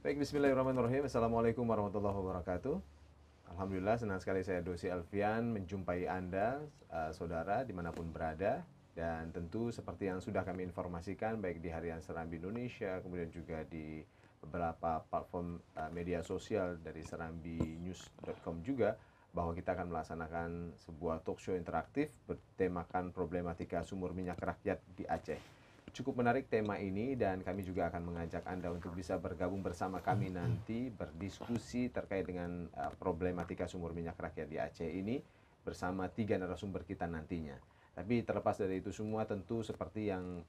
Baik, bismillahirrahmanirrahim. Assalamualaikum warahmatullahi wabarakatuh. Alhamdulillah, senang sekali saya Dosi Alfian menjumpai Anda, saudara, dimanapun berada. Dan tentu seperti yang sudah kami informasikan, baik di Harian Serambi Indonesia, kemudian juga di beberapa platform media sosial dari serambinews.com juga, bahwa kita akan melaksanakan sebuah talk show interaktif bertemakan problematika sumur minyak rakyat di Aceh. Cukup menarik tema ini dan kami juga akan mengajak Anda untuk bisa bergabung bersama kami nanti berdiskusi terkait dengan problematika sumur minyak rakyat di Aceh ini bersama 3 narasumber kita nantinya. Tapi terlepas dari itu semua, tentu seperti yang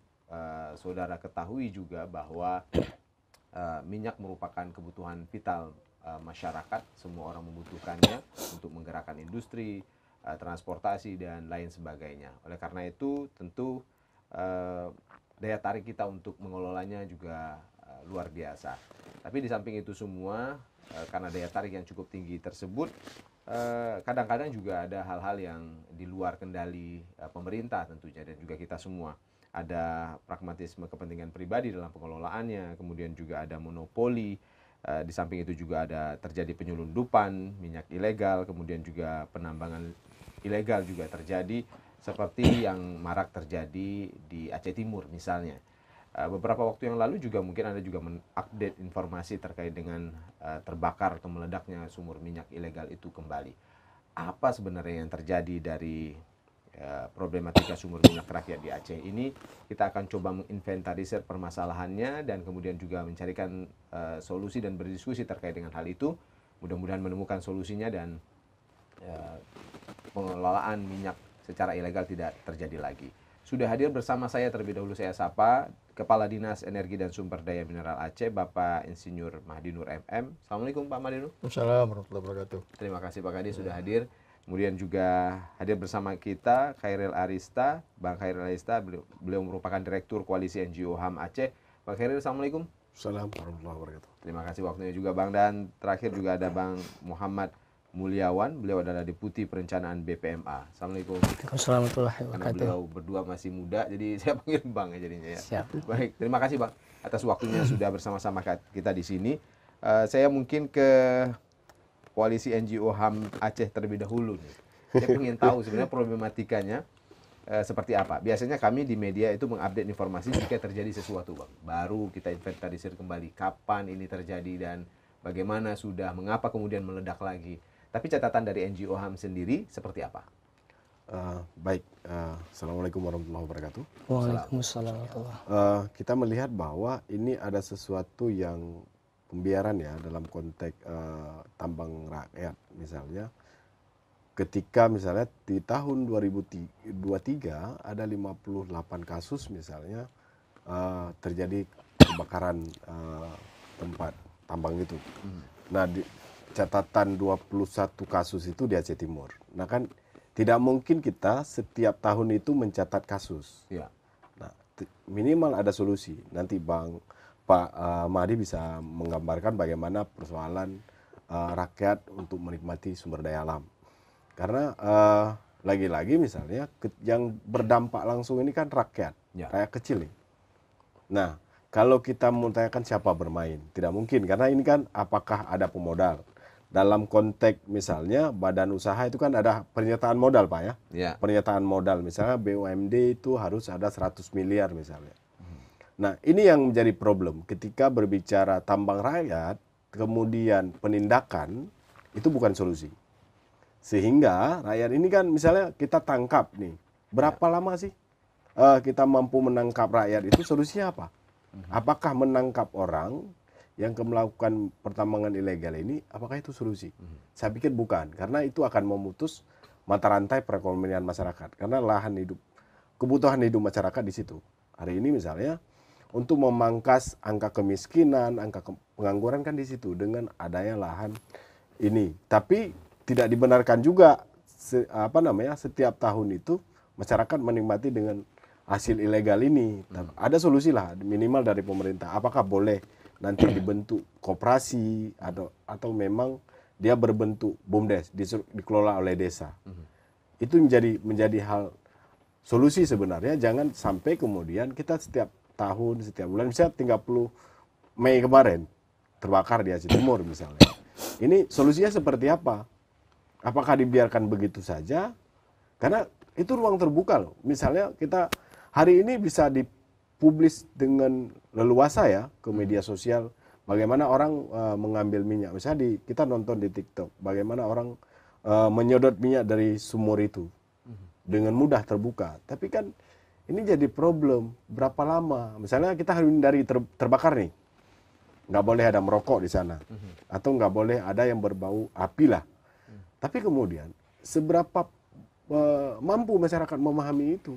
saudara ketahui juga bahwa minyak merupakan kebutuhan vital masyarakat, semua orang membutuhkannya untuk menggerakkan industri, transportasi dan lain sebagainya. Oleh karena itu tentu daya tarik kita untuk mengelolanya juga luar biasa. Tapi di samping itu semua, karena daya tarik yang cukup tinggi tersebut, kadang-kadang juga ada hal-hal yang di luar kendali pemerintah tentunya dan juga kita semua. Ada pragmatisme kepentingan pribadi dalam pengelolaannya, kemudian juga ada monopoli. Di samping itu juga ada terjadi penyelundupan minyak ilegal, kemudian juga penambangan ilegal juga terjadi, seperti yang marak terjadi di Aceh Timur misalnya. Beberapa waktu yang lalu juga mungkin Anda juga mengupdate informasi terkait dengan terbakar atau meledaknya sumur minyak ilegal itu kembali. Apa sebenarnya yang terjadi dari problematika sumur minyak rakyat di Aceh ini? Kita akan coba menginventarisir permasalahannya dan kemudian juga mencarikan solusi dan berdiskusi terkait dengan hal itu. Mudah-mudahan menemukan solusinya dan pengelolaan minyak secara ilegal tidak terjadi lagi. Sudah hadir bersama saya terlebih dahulu, saya sapa Kepala Dinas Energi dan Sumber Daya Mineral Aceh, Bapak Insinyur Mahdi Nur MM. Assalamualaikum Pak Mahdi Nur. Assalamualaikum warahmatullahi wabarakatuh. Terima kasih Pak Kadi sudah hadir. Kemudian juga hadir bersama kita Khairil Arista, Bang Khairil Arista, beliau merupakan Direktur Koalisi NGO HAM Aceh. Bang Khairil, Assalamualaikum. Assalamualaikum warahmatullahi wabarakatuh. Terima kasih waktunya juga Bang. Dan terakhir juga ada Bang Muhammad Mulyawan, beliau adalah Deputi Perencanaan BPMA. Assalamualaikum. Assalamualaikum warahmatullahi Karena wabarakatuh. beliau berdua masih muda, jadi saya panggil Bang ya jadinya ya. Siap. Baik, terima kasih Bang atas waktunya sudah bersama-sama kita di sini. Saya mungkin ke Koalisi NGO HAM Aceh terlebih dahulu nih. Saya ingin tahu sebenarnya problematikanya seperti apa. Biasanya kami di media itu mengupdate informasi jika terjadi sesuatu Bang. Baru kita inventarisir kembali kapan ini terjadi dan bagaimana sudah, mengapa kemudian meledak lagi. Tapi catatan dari NGO HAM sendiri seperti apa? Baik, Assalamualaikum warahmatullahi wabarakatuh. Waalaikumsalam warahmatullahi. Kita melihat bahwa ini ada sesuatu yang pembiaran ya dalam konteks tambang rakyat misalnya. Ketika misalnya di tahun 2023 ada 58 kasus misalnya terjadi kebakaran tempat tambang itu. Nah, catatan 21 kasus itu di Aceh Timur. Nah kan tidak mungkin kita setiap tahun itu mencatat kasus. Ya. Nah, minimal ada solusi. Nanti Pak Mahdi bisa menggambarkan bagaimana persoalan rakyat untuk menikmati sumber daya alam. Karena lagi-lagi misalnya yang berdampak langsung ini kan rakyat, rakyat kecil nih. Nah, kalau kita menanyakan siapa bermain, tidak mungkin karena ini kan apakah ada pemodal. Dalam konteks misalnya badan usaha itu kan ada pernyataan modal Pak ya. Pernyataan modal misalnya BUMD itu harus ada 100 miliar misalnya. Nah ini yang menjadi problem ketika berbicara tambang rakyat kemudian penindakan itu bukan solusi. Sehingga rakyat ini kan misalnya kita tangkap nih berapa lama sih kita mampu menangkap rakyat itu solusinya apa? Apakah menangkap orang yang melakukan pertambangan ilegal ini, apakah itu solusi? Saya pikir bukan, karena itu akan memutus mata rantai perekonomian masyarakat. Karena lahan hidup, kebutuhan hidup masyarakat di situ. Hari ini misalnya, untuk memangkas angka kemiskinan, angka pengangguran kan di situ dengan adanya lahan ini. Tapi tidak dibenarkan juga, setiap tahun itu masyarakat menikmati dengan hasil ilegal ini. Ada solusi lah, minimal dari pemerintah. Apakah boleh nanti dibentuk koperasi atau memang dia berbentuk BUMDes dikelola oleh desa. Itu menjadi hal solusi sebenarnya. Jangan sampai kemudian kita setiap tahun, setiap bulan, misalnya 30 Mei kemarin terbakar di Aceh Timur misalnya. Ini solusinya seperti apa? Apakah dibiarkan begitu saja? Karena itu ruang terbuka loh. Misalnya kita hari ini bisa dipublis dengan leluasa ya ke media sosial. Bagaimana orang mengambil minyak. Misalnya kita nonton di TikTok. Bagaimana orang menyedot minyak dari sumur itu. Dengan mudah terbuka. Tapi kan ini jadi problem. Berapa lama? Misalnya kita hindari terbakar nih. Nggak boleh ada merokok di sana. Atau nggak boleh ada yang berbau api lah. Tapi kemudian seberapa mampu masyarakat memahami itu?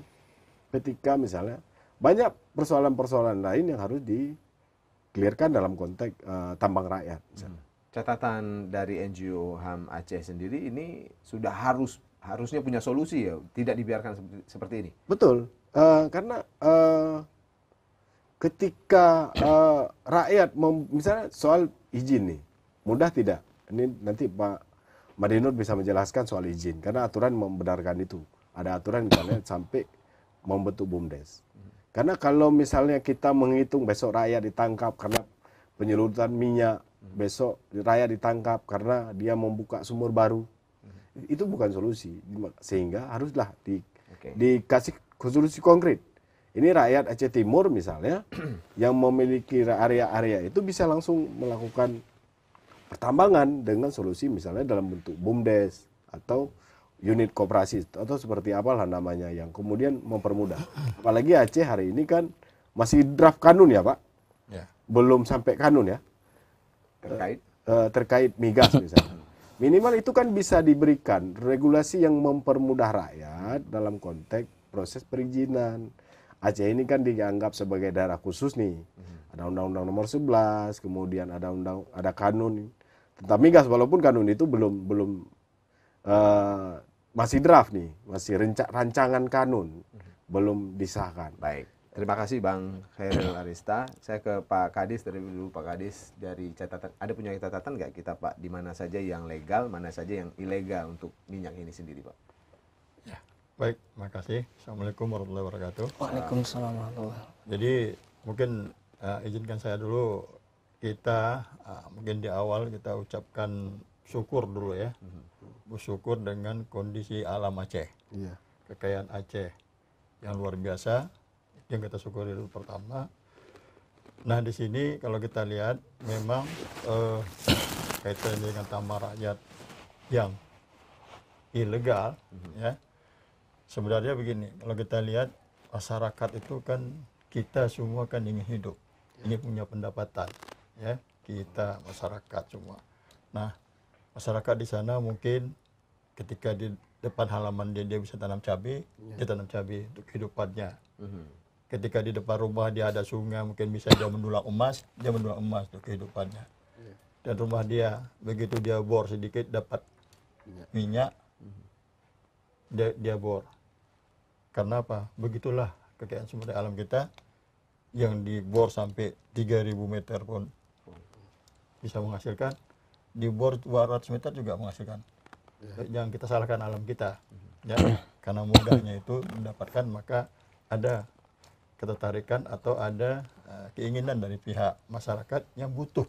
Ketika misalnya banyak persoalan-persoalan lain yang harus di-clearkan dalam konteks tambang rakyat. Misalnya. Catatan dari NGO HAM Aceh sendiri ini sudah harusnya punya solusi ya, tidak dibiarkan seperti ini. Betul, karena ketika rakyat misalnya soal izin nih, mudah tidak? Ini nanti Pak Madinur bisa menjelaskan soal izin, karena aturan membenarkan itu. Ada aturan misalnya sampai membentuk BUMDes. Karena kalau misalnya kita menghitung besok rakyat ditangkap karena penyeludupan minyak, besok rakyat ditangkap karena dia membuka sumur baru, itu bukan solusi. Sehingga haruslah dikasih solusi konkret. Ini rakyat Aceh Timur misalnya yang memiliki area-area itu bisa langsung melakukan pertambangan dengan solusi misalnya dalam bentuk BUMDes atau unit koperasi atau seperti apalah namanya yang kemudian mempermudah. Apalagi Aceh hari ini kan masih draft kanun ya Pak, ya. Belum sampai kanun ya terkait migas misalnya. Minimal itu kan bisa diberikan regulasi yang mempermudah rakyat dalam konteks proses perizinan. Aceh ini kan dianggap sebagai daerah khusus nih. Ada Undang-Undang Nomor 11, kemudian ada kanun tentang migas, walaupun kanun itu belum masih draft nih, masih rancangan kanun, belum disahkan. Baik, terima kasih Bang Khairil Arista. Saya ke Pak Kadis dari dulu. Pak Kadis, dari catatan, ada punya catatan nggak kita Pak, di mana saja yang legal, mana saja yang ilegal untuk minyak ini sendiri Pak? Ya, baik, terima kasih. Assalamualaikum warahmatullahi wabarakatuh. Waalaikumsalam warahmatullahi wabarakatuh. Jadi mungkin izinkan saya dulu, kita mungkin di awal kita ucapkan syukur dulu ya. Bersyukur dengan kondisi alam Aceh, kekayaan Aceh yang luar biasa yang kita syukuri dulu pertama. Nah di sini kalau kita lihat memang kaitan dengan tambang rakyat yang ilegal, ya sebenarnya begini, kalau kita lihat masyarakat itu kan kita semua kan ingin hidup, ini punya pendapatan, ya kita masyarakat semua. Nah masyarakat di sana mungkin ketika di depan halaman dia bisa tanam cabai, dia tanam cabai untuk kehidupannya. Ketika di depan rumah dia ada sungai, mungkin bisa dia mendulang emas untuk kehidupannya. Dan rumah dia, begitu dia bor sedikit dapat minyak, dia bor. Karena apa? Begitulah kekayaan sumber daya alam kita yang dibor sampai 3.000 meter pun bisa menghasilkan. Di bor 200 meter juga menghasilkan. Jangan kita salahkan alam kita, ya, karena mudahnya itu mendapatkan, maka ada ketertarikan atau ada keinginan dari pihak masyarakat yang butuh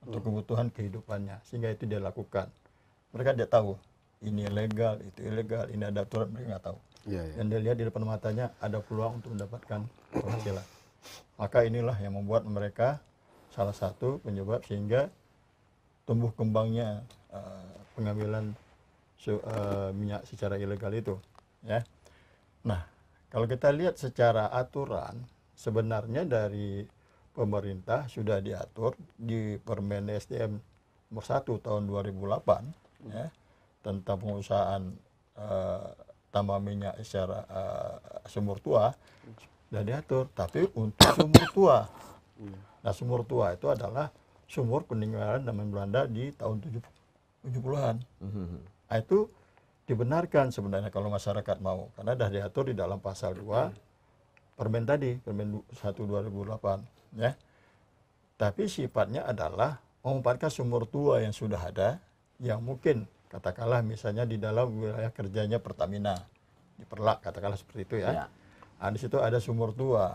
untuk kebutuhan kehidupannya, sehingga itu dia lakukan. Mereka tidak tahu ini legal, itu ilegal, ini ada aturan, mereka nggak tahu. Dan dia lihat di depan matanya ada peluang untuk mendapatkan penghasilan. Maka inilah yang membuat mereka salah satu penyebab sehingga tumbuh kembangnya pengambilan minyak secara ilegal itu, ya. Nah, kalau kita lihat secara aturan, sebenarnya dari pemerintah sudah diatur di Permen SDM nomor 1 tahun 2008, ya, tentang pengusahaan tambang minyak secara sumur tua sudah diatur, tapi untuk sumur tua. Nah, sumur tua itu adalah sumur peninggalan zaman Belanda di tahun 70-an. Nah, itu dibenarkan sebenarnya kalau masyarakat mau, karena sudah diatur di dalam pasal 2 Permen tadi, Permen 1 2008, ya. Tapi sifatnya adalah memanfaatkan sumur tua yang sudah ada, yang mungkin katakanlah misalnya di dalam wilayah kerjanya Pertamina, di Perlak katakanlah seperti itu ya. Nah, di situ ada sumur tua.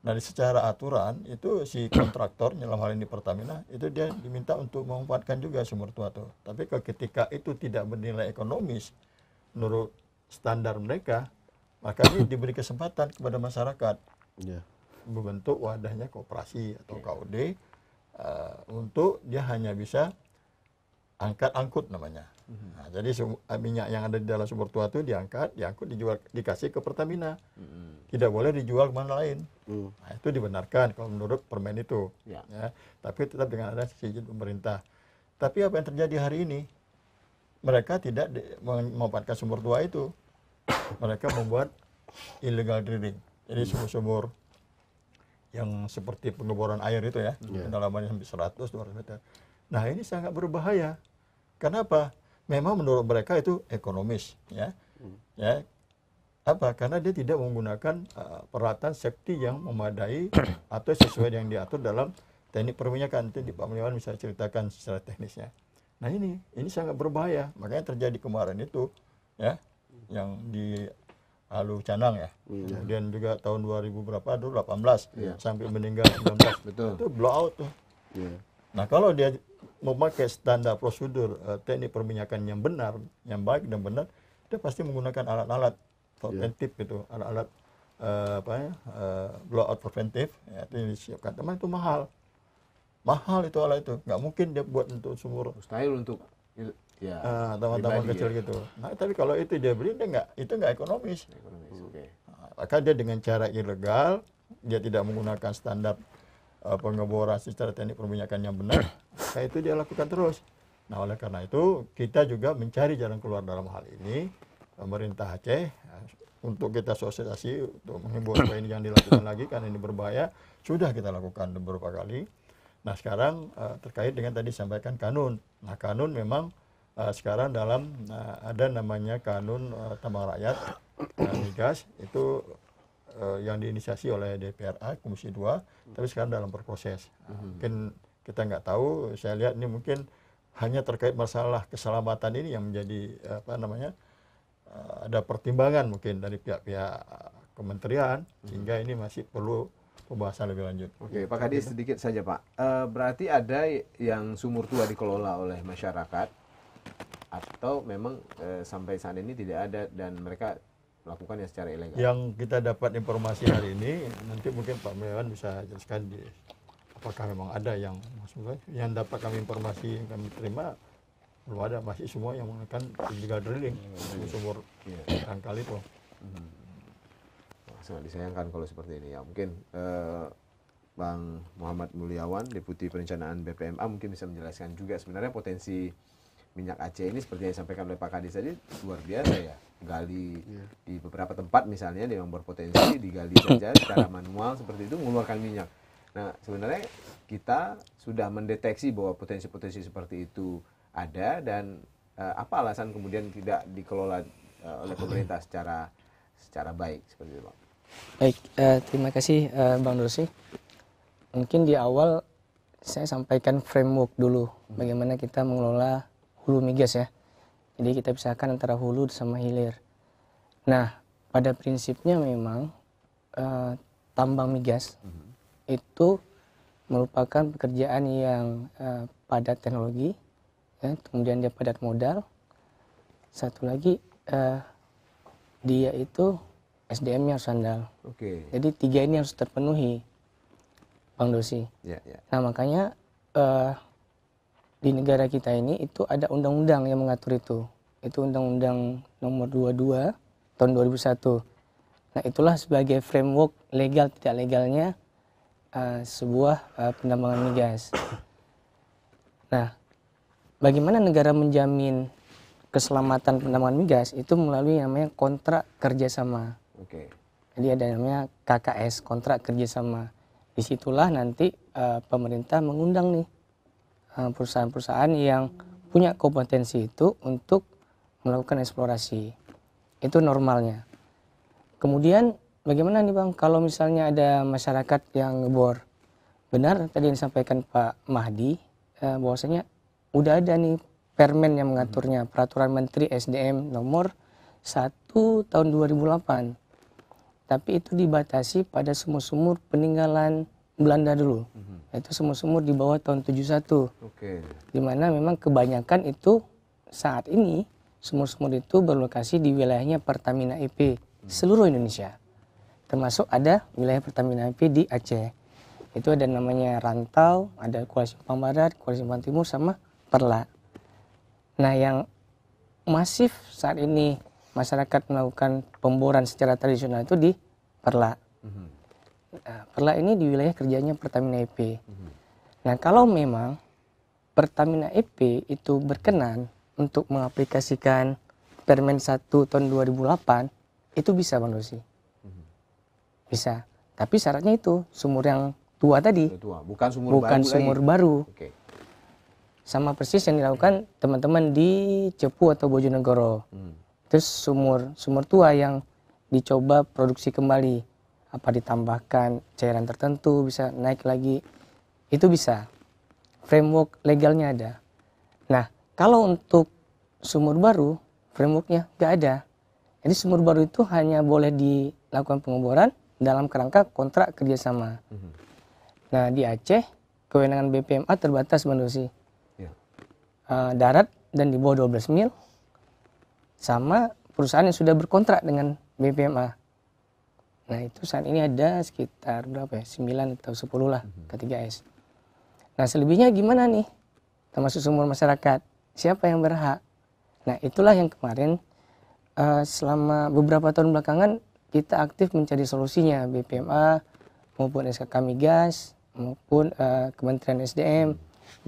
Nah, secara aturan itu si kontraktor dalam hal ini Pertamina itu dia diminta untuk memanfaatkan juga sumur tua tuh. Tapi ketika itu tidak bernilai ekonomis menurut standar mereka, maka ini diberi kesempatan kepada masyarakat Ya. membentuk wadahnya koperasi atau KOD untuk dia hanya bisa angkut namanya. Nah, jadi minyak yang ada di dalam sumur tua itu diangkut, dijual, dikasih ke Pertamina. Tidak boleh dijual kemana lain. Nah, itu dibenarkan kalau menurut permen itu. Ya. Ya. Tapi tetap dengan ada izin pemerintah. Tapi apa yang terjadi hari ini? Mereka tidak memanfaatkan sumur tua itu. Mereka membuat illegal drilling. Jadi sumur-sumur yang seperti pengeboran air itu ya, kedalamannya sampai 100-200 meter. Nah, ini sangat berbahaya. Kenapa? Memang menurut mereka itu ekonomis, ya. Ya. Apa? Karena dia tidak menggunakan peralatan safety yang memadai atau sesuai yang diatur dalam teknik perminyakan. Nanti Pak Mulyawan bisa ceritakan secara teknisnya. Nah, ini sangat berbahaya. Makanya terjadi kemarin itu, ya, yang di Halu Canang ya. Kemudian juga tahun 2000 berapa dulu 18 sampai meninggal 19. Betul. Itu blowout tuh. Nah, kalau dia memakai standar prosedur teknik perminyakan yang benar, yang baik dan benar, dia pasti menggunakan alat-alat preventif gitu, alat-alat blowout preventif, ya, itu yang disiapkan. Teman itu mahal itu alat itu, nggak mungkin dia buat untuk sumur Mustahil untuk ya taman-taman pribadi kecil ya. gitu. Nah, tapi kalau itu dia beli, itu nggak ekonomis. Ekonomis, oke. Nah, maka dia dengan cara ilegal, dia tidak menggunakan standar pengeboran secara teknik perminyakan yang benar, maka itu dia lakukan terus. Nah, oleh karena itu kita juga mencari jalan keluar dalam hal ini. Pemerintah Aceh untuk kita sosialisasi untuk menghimbau supaya ini jangan dilakukan lagi karena ini berbahaya, sudah kita lakukan beberapa kali. Nah, sekarang terkait dengan tadi sampaikan kanun. Nah, kanun memang sekarang dalam ada namanya kanun tambang rakyat migas itu yang diinisiasi oleh DPRA Komisi 2, tapi sekarang dalam berproses. Mungkin kita nggak tahu, saya lihat ini mungkin hanya terkait masalah keselamatan ini yang menjadi ada pertimbangan mungkin dari pihak-pihak kementerian, sehingga ini masih perlu pembahasan lebih lanjut. Oke, Pak Kadis sedikit saja Pak. Berarti ada yang sumur tua dikelola oleh masyarakat atau memang sampai saat ini tidak ada dan mereka melakukannya secara ilegal? Yang kita dapat informasi hari ini, nanti mungkin Pak Mulyawan bisa jelaskan apakah memang ada yang dapat kami informasi yang kami terima belum ada, masih semua yang menggunakan illegal drilling sumur dangkal itu. Sangat disayangkan kalau seperti ini ya. Mungkin Bang Muhammad Mulyawan, Deputi Perencanaan BPMA mungkin bisa menjelaskan juga sebenarnya potensi minyak Aceh ini seperti yang disampaikan oleh Pak Kadis tadi luar biasa ya. Gali di beberapa tempat misalnya yang berpotensi digali saja secara manual seperti itu mengeluarkan minyak. Nah, sebenarnya kita sudah mendeteksi bahwa potensi-potensi seperti itu ada dan apa alasan kemudian tidak dikelola oleh pemerintah secara baik seperti itu, Pak? Baik, terima kasih Bang Dosi. Mungkin di awal saya sampaikan framework dulu bagaimana kita mengelola hulu migas ya. Jadi kita pisahkan antara hulu sama hilir. Nah, pada prinsipnya memang tambang migas itu merupakan pekerjaan yang padat teknologi, ya, kemudian dia padat modal. Satu lagi dia itu SDM-nya harus andal. Oke. Jadi tiga ini harus terpenuhi, Bang Dosi. Ya. Nah, makanya di negara kita ini itu ada undang-undang yang mengatur itu. Itu Undang-Undang Nomor 22 tahun 2001. Nah, itulah sebagai framework legal tidak legalnya sebuah penambangan migas. Nah, bagaimana negara menjamin keselamatan penambangan migas itu melalui namanya kontrak kerjasama. Oke. Jadi ada namanya KKS, kontrak kerjasama. Disitulah nanti pemerintah mengundang nih perusahaan-perusahaan yang punya kompetensi itu untuk melakukan eksplorasi. Itu normalnya. Kemudian bagaimana nih Bang kalau misalnya ada masyarakat yang ngebor? Benar tadi yang disampaikan Pak Mahdi bahwasanya udah ada nih permen yang mengaturnya, Peraturan Menteri SDM nomor 1 tahun 2008. tapi itu dibatasi pada sumur-sumur peninggalan Belanda dulu. Itu sumur-sumur di bawah tahun 71. Oke. Di mana memang kebanyakan itu saat ini sumur-sumur itu berlokasi di wilayahnya Pertamina EP seluruh Indonesia. Termasuk ada wilayah Pertamina EP di Aceh. Itu ada namanya Rantau, ada Kuala Simpang Barat, Kuala Simpang Timur, sama Perla. Nah, yang masif saat ini masyarakat melakukan pemboran secara tradisional itu di Perla. Nah, Perla ini di wilayah kerjanya Pertamina EP. Nah, kalau memang Pertamina EP itu berkenan untuk mengaplikasikan Permen 1 tahun 2008, itu bisa, Bang Dosi. Bisa. Tapi syaratnya itu sumur yang tua tadi. Tua. Bukan sumur Bukan baru sumur lagi. baru. Oke. Sama persis yang dilakukan teman-teman di Cepu atau Bojonegoro. Terus sumur tua yang dicoba produksi kembali. Apa ditambahkan cairan tertentu, bisa naik lagi. Itu bisa. Framework legalnya ada. Nah, kalau untuk sumur baru, frameworknya nggak ada. Jadi sumur baru itu hanya boleh dilakukan pengeboran dalam kerangka kontrak kerjasama. Nah, di Aceh, kewenangan BPMA terbatas, Bang Dosi. Ya. Darat dan di bawah 12 mil, sama perusahaan yang sudah berkontrak dengan BPMA. Nah, itu saat ini ada sekitar berapa ya? 9 atau 10 lah, K3S. Nah, selebihnya gimana nih? Termasuk sumur masyarakat. Siapa yang berhak? Nah, itulah yang kemarin selama beberapa tahun belakangan kita aktif mencari solusinya. BPMA maupun SKK Migas maupun Kementerian SDM.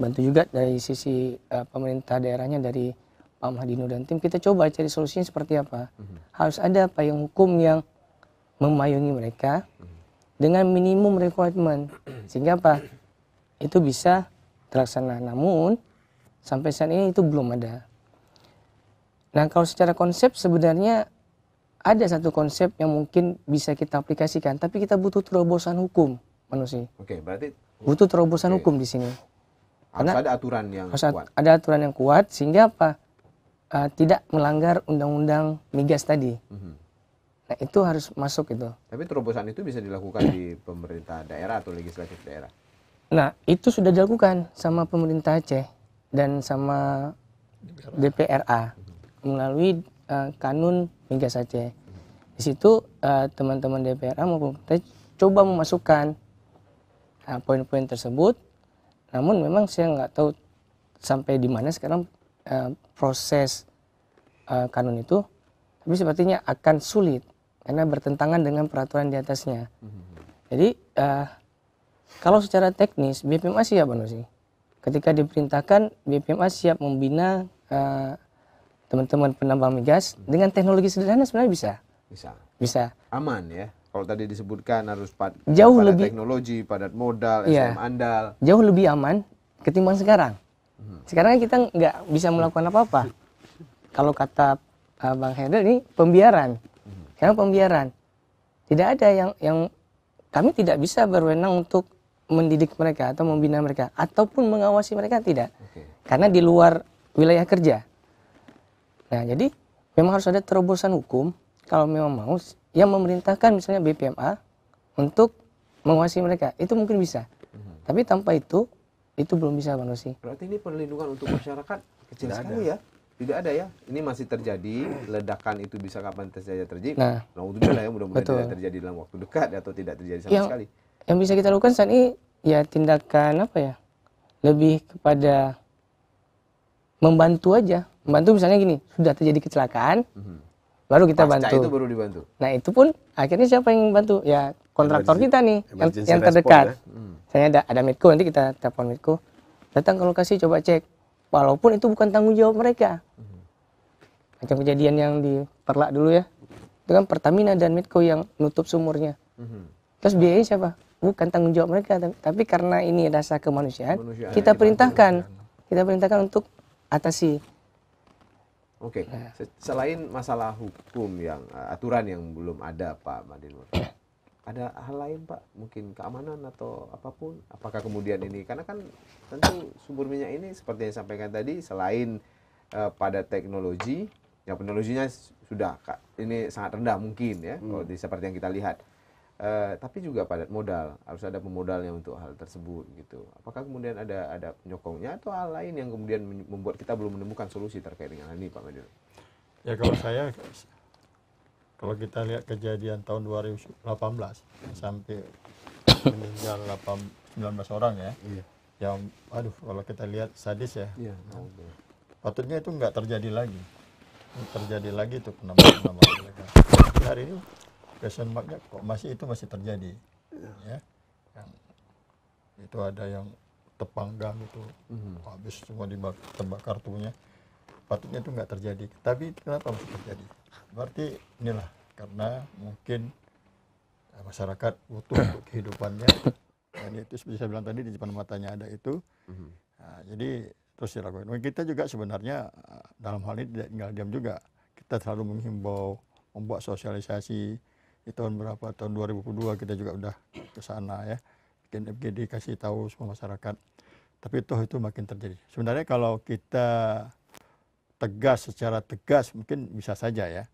Bantu juga dari sisi pemerintah daerahnya, dari Pak Mahdino dan tim. Kita coba cari solusinya seperti apa. Harus ada payung hukum yang memayungi mereka dengan minimum requirement. Sehingga apa? Itu bisa terlaksana. Namun sampai saat ini itu belum ada. Nah, kalau secara konsep sebenarnya ada satu konsep yang mungkin bisa kita aplikasikan, tapi kita butuh terobosan hukum, manusia. Oke, berarti Butuh terobosan hukum di sini. harus ada aturan yang Harus kuat. ada aturan yang kuat sehingga apa? Tidak melanggar undang-undang migas tadi. Nah, itu harus masuk itu. Tapi terobosan itu bisa dilakukan di pemerintah daerah atau legislatif daerah. Nah, itu sudah dilakukan sama pemerintah Aceh dan sama DPRA melalui kanun migas Aceh. Di situ teman-teman DPRA maupun pemerintah coba memasukkan poin-poin tersebut. Namun memang saya nggak tahu sampai di mana sekarang proses kanun itu. Tapi sepertinya akan sulit karena bertentangan dengan peraturan di atasnya. Jadi kalau secara teknis BPMA siap, Bang Dosi. Ketika diperintahkan, BPMA siap membina teman-teman penambang migas dengan teknologi sederhana sebenarnya bisa. Bisa. Aman ya. Kalau tadi disebutkan harus Jauh padat lebih- teknologi, padat modal, Iya. SDM andal. Jauh lebih aman ketimbang sekarang. Sekarang kita nggak bisa melakukan apa-apa. Kalau kata Bang Hendra ini pembiaran. Karena pembiaran. Tidak ada yang kami tidak bisa berwenang untuk mendidik mereka atau membina mereka ataupun mengawasi mereka, tidak. Oke. Karena di luar wilayah kerja. Nah, jadi memang harus ada terobosan hukum kalau memang mau yang memerintahkan misalnya BPMA untuk mengawasi mereka. Itu mungkin bisa. Tapi tanpa itu belum bisa, Bang Dosi. Berarti ini perlindungan untuk masyarakat kecil sekali ya. Tidak ada ya. Ini masih terjadi. Ledakan itu bisa kapan saja terjadi. Nah, Alhamdulillah ya, mudah-mudahan betul. tidak terjadi dalam waktu dekat atau tidak terjadi sama sekali. Yang bisa kita lakukan saat ini ya tindakan apa ya? Lebih kepada membantu aja. Membantu misalnya gini, sudah terjadi kecelakaan, baru kita Pasca bantu. itu baru dibantu. Nah, itu pun akhirnya siapa yang bantu? Ya kontraktor kita nih Emergency yang response terdekat. ya. Misalnya ada Medco, nanti kita telepon Medco. Datang ke lokasi coba cek. Walaupun itu bukan tanggung jawab mereka. Macam kejadian yang di Perlak dulu ya. Itu kan Pertamina dan Medco yang nutup sumurnya. Terus biayanya siapa? Bukan tanggung jawab mereka, tapi karena ini rasa kemanusiaan, Kemanusiaan. kita perintahkan untuk atasi. Oke. Selain masalah hukum yang aturan yang belum ada, Pak Madinur, ada hal lain, Pak? Mungkin keamanan atau apapun? Apakah kemudian ini, karena kan tentu sumber minyak ini seperti yang disampaikan tadi, selain pada teknologi, yang teknologinya sudah ini sangat rendah mungkin ya, kalau seperti yang kita lihat. Tapi juga padat modal, harus ada pemodalnya untuk hal tersebut gitu. Apakah kemudian ada penyokongnya atau hal lain yang kemudian membuat kita belum menemukan solusi terkait dengan hal ini, Pak Madir? Ya kalau kita lihat kejadian tahun 2018 sampai meninggal 19 orang ya, yang kalau kita lihat sadis ya, patutnya itu nggak terjadi lagi. Terjadi lagi itu penambahan ilegal. Hari ini question mark-nya kok masih terjadi, ya. Itu ada yang tepanggang itu, habis semua terbakar tubuhnya. Patutnya itu nggak terjadi, tapi kenapa masih terjadi? Berarti inilah karena mungkin masyarakat butuh untuk kehidupannya. Dan itu seperti saya bilang tadi, di depan matanya ada itu. Nah, jadi terus dilakukan. Kita juga sebenarnya dalam hal ini tidak tinggal diam juga. Kita selalu menghimbau, membuat sosialisasi. Di tahun 2002 kita juga udah ke sana ya. Bikin FGD, kasih tahu semua masyarakat. Tapi toh itu makin terjadi. Sebenarnya kalau kita secara tegas mungkin bisa saja ya.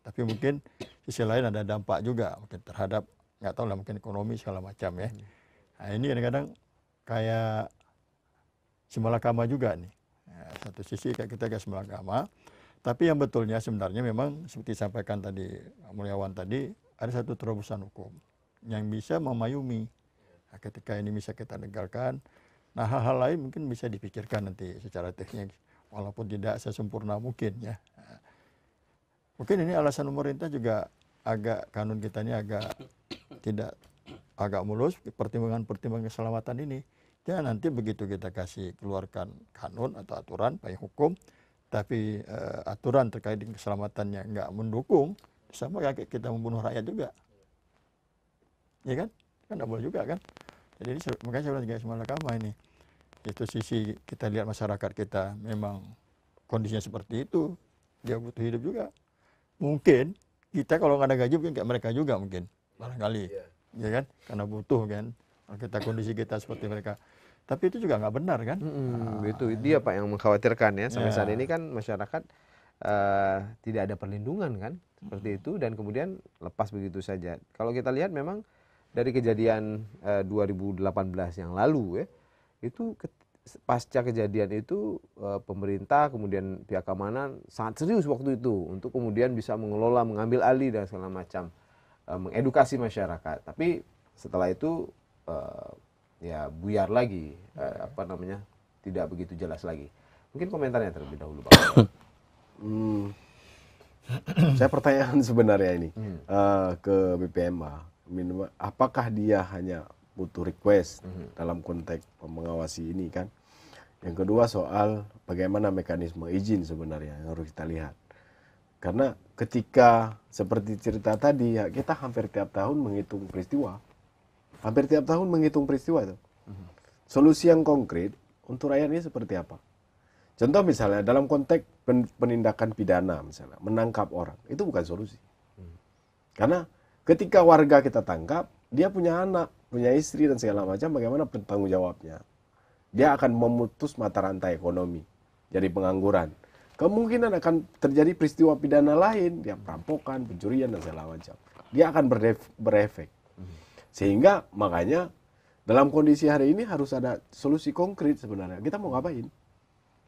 Tapi mungkin sisi lain ada dampak juga mungkin terhadap, nggak tahu lah, mungkin ekonomi segala macam ya. Nah, ini kadang-kadang kayak simalakama juga nih. Nah, satu sisi kayak kita kayak simalakama, tapi yang betulnya sebenarnya memang seperti disampaikan tadi Mulyawan tadi, ada satu terobosan hukum yang bisa memayungi. Nah, ketika ini bisa kita legalkan, nah hal-hal lain mungkin bisa dipikirkan nanti secara teknis, walaupun tidak sesempurna mungkin ya. Nah, mungkin ini alasan pemerintah juga kanun kita ini agak mulus, pertimbangan keselamatan ini. Jangan nanti begitu kita keluarkan kanun atau aturan payung hukum, tapi aturan terkait dengan keselamatannya nggak mendukung, sama kayak kita membunuh rakyat juga, ya kan nggak boleh juga kan. Jadi makanya saya bilang juga simalakama ini, itu sisi kita lihat masyarakat kita memang kondisinya seperti itu, dia butuh hidup juga. Mungkin kita kalau nggak ada gaji mungkin kayak mereka juga mungkin barangkali, ya kan, karena butuh kan. Kalau kita kondisi kita seperti mereka, tapi itu juga nggak benar kan. Itu dia Pak yang mengkhawatirkan ya. Sampai saat ini kan masyarakat tidak ada perlindungan kan, seperti itu, dan kemudian lepas begitu saja. Kalau kita lihat memang dari kejadian 2018 yang lalu ya, itu pasca kejadian itu pemerintah kemudian pihak keamanan sangat serius waktu itu untuk kemudian bisa mengelola, mengambil alih dan segala macam, mengedukasi masyarakat. Tapi setelah itu ya buyar lagi, tidak begitu jelas lagi. Mungkin komentarnya terlebih dahulu Pak. Saya pertanyaan sebenarnya ini ke BPMA, apakah dia hanya butuh request dalam konteks mengawasi ini kan? Yang kedua soal bagaimana mekanisme izin sebenarnya yang harus kita lihat. Karena ketika seperti cerita tadi ya, kita hampir tiap tahun menghitung peristiwa. Hampir tiap tahun menghitung peristiwa itu. Solusi yang konkret untuk rakyat ini seperti apa? Contoh misalnya dalam konteks penindakan pidana misalnya, menangkap orang, itu bukan solusi. Karena ketika warga kita tangkap, dia punya anak, punya istri dan segala macam, bagaimana bertanggung jawabnya? Dia akan memutus mata rantai ekonomi, jadi pengangguran. Kemungkinan akan terjadi peristiwa pidana lain, dia perampokan, pencurian dan segala macam. Dia akan berefek. Sehingga makanya dalam kondisi hari ini harus ada solusi konkret sebenarnya. Kita mau ngapain?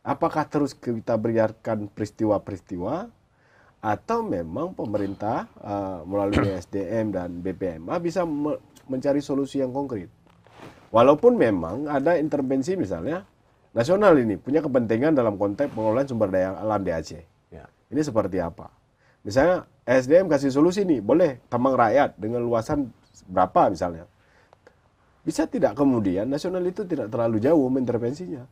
Apakah terus kita biarkan peristiwa-peristiwa, atau memang pemerintah melalui SDM dan BPMA bisa mencari solusi yang konkret? Walaupun memang ada intervensi misalnya nasional ini punya kepentingan dalam konteks pengelolaan sumber daya alam di Aceh. Ya. Ini seperti apa? Misalnya SDM kasih solusi nih, boleh tambang rakyat dengan luasan berapa misalnya. Bisa tidak kemudian nasional itu tidak terlalu jauh intervensinya.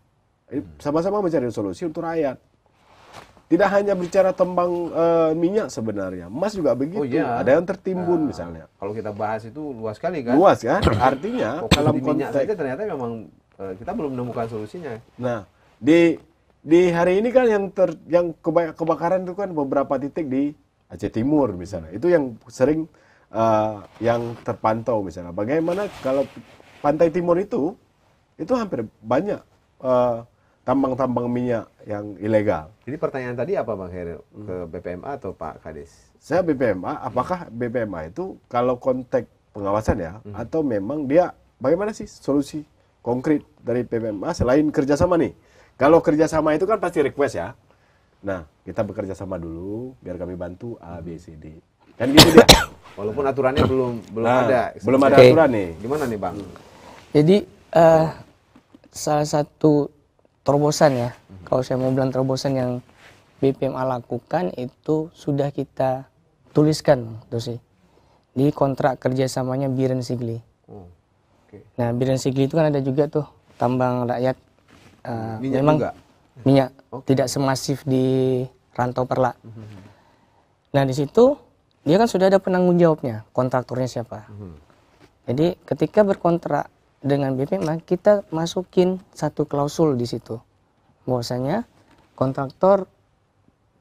Sama-sama mencari solusi untuk rakyat. Tidak hanya bicara tembang minyak sebenarnya, emas juga begitu. Oh, iya. Ada yang tertimbun misalnya. Kalau kita bahas itu luas sekali kan? Luas kan? Artinya dalam minyak saja ternyata memang kita belum menemukan solusinya. Nah, di hari ini kan yang kebakaran itu kan beberapa titik di Aceh Timur misalnya. Itu yang sering yang terpantau misalnya. Bagaimana kalau pantai timur itu hampir banyak tambang-tambang minyak yang ilegal. Jadi pertanyaan tadi apa Bang Khairil? Ke BPMA atau Pak Kades? Saya BPMA, apakah BPMA itu kalau konteks pengawasan ya, atau memang dia bagaimana sih solusi konkret dari BPMA selain kerjasama nih? Kalau kerjasama itu kan pasti request ya. Nah, kita bekerja sama dulu, biar kami bantu A, B, C, D. Kan gitu dia. Walaupun aturannya belum Nah, ada. belum ada Oke. aturan nih. Gimana nih Bang? Jadi salah satu terobosan ya, kalau saya mau bilang terobosan yang BPMA lakukan itu sudah kita tuliskan tuh sih di kontrak kerjasamanya Biren Sigli. Oh, oke. Nah, Biren Sigli itu kan ada juga tuh tambang rakyat, Minyak memang juga? minyak, Oke. tidak semasif di Rantau Perla. Nah, di situ dia kan sudah ada penanggung jawabnya, kontraktornya siapa. Jadi ketika berkontrak dengan BPMA, kita masukin satu klausul di situ, bahwasanya kontraktor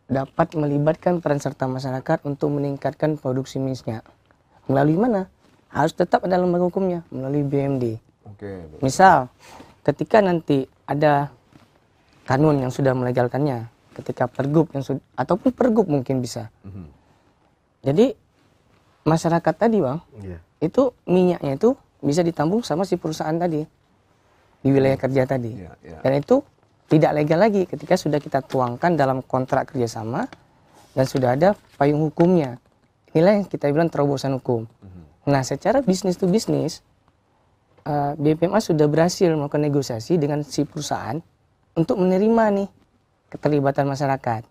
dapat melibatkan peran serta masyarakat untuk meningkatkan produksi minyak. Melalui mana? Harus tetap ada lembaga hukumnya, melalui BMD. Oke. Misal, ketika nanti ada kanun yang sudah melegalkannya, ketika pergub yang sudah, ataupun pergub mungkin bisa. Jadi masyarakat tadi Bang, Iya. itu minyaknya itu bisa ditambung sama si perusahaan tadi di wilayah kerja tadi. Iya, iya. Dan itu tidak legal lagi ketika sudah kita tuangkan dalam kontrak kerjasama dan sudah ada payung hukumnya. Inilah yang kita bilang terobosan hukum. Nah, secara bisnis to bisnis, BPMA sudah berhasil melakukan negosiasi dengan si perusahaan untuk menerima nih keterlibatan masyarakat.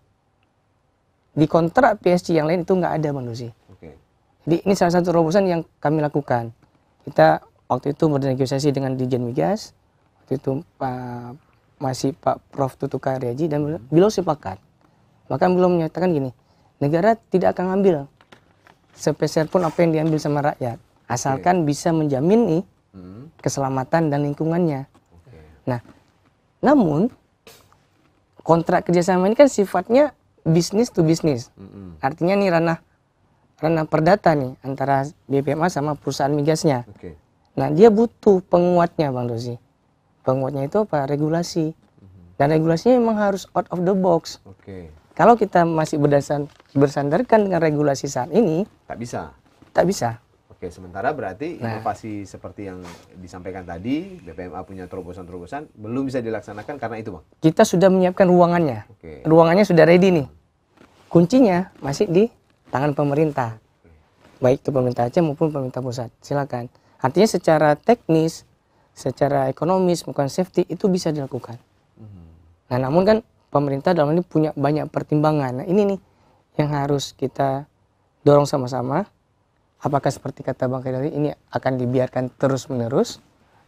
Di kontrak PSG yang lain itu nggak ada Bang Dosi. Oke. Jadi ini salah satu terobosan yang kami lakukan. Kita waktu itu bernegosiasi dengan Dirjen Migas, waktu itu masih Pak Prof. Tutu Karyaji, dan beliau sepakat. Bahkan beliau menyatakan gini, negara tidak akan ngambil sepeser pun apa yang diambil sama rakyat, asalkan bisa menjamin nih keselamatan dan lingkungannya. Oke. Nah, namun kontrak kerjasama ini kan sifatnya bisnis to bisnis. Artinya nih ranah perdata nih antara BPMA sama perusahaan migasnya. Oke. Nah, dia butuh penguatnya Bang Dosi. Penguatnya itu apa? Regulasi. Dan regulasinya memang harus out of the box. Oke. Kalau kita masih bersandarkan dengan regulasi saat ini, Tak bisa. tak bisa. Oke, sementara berarti Nah. inovasi seperti yang disampaikan tadi, BPMA punya terobosan-terobosan, belum bisa dilaksanakan karena itu Bang? Kita sudah menyiapkan ruangannya. Oke. Ruangannya sudah ready nih. Kuncinya masih di tangan pemerintah. Baik itu pemerintah Aceh maupun pemerintah pusat. Silakan. Artinya secara teknis, secara ekonomis, bukan safety, itu bisa dilakukan. Nah, namun kan pemerintah dalam ini punya banyak pertimbangan. Nah, ini nih yang harus kita dorong sama-sama. Apakah seperti kata Bang Khairil ini akan dibiarkan terus-menerus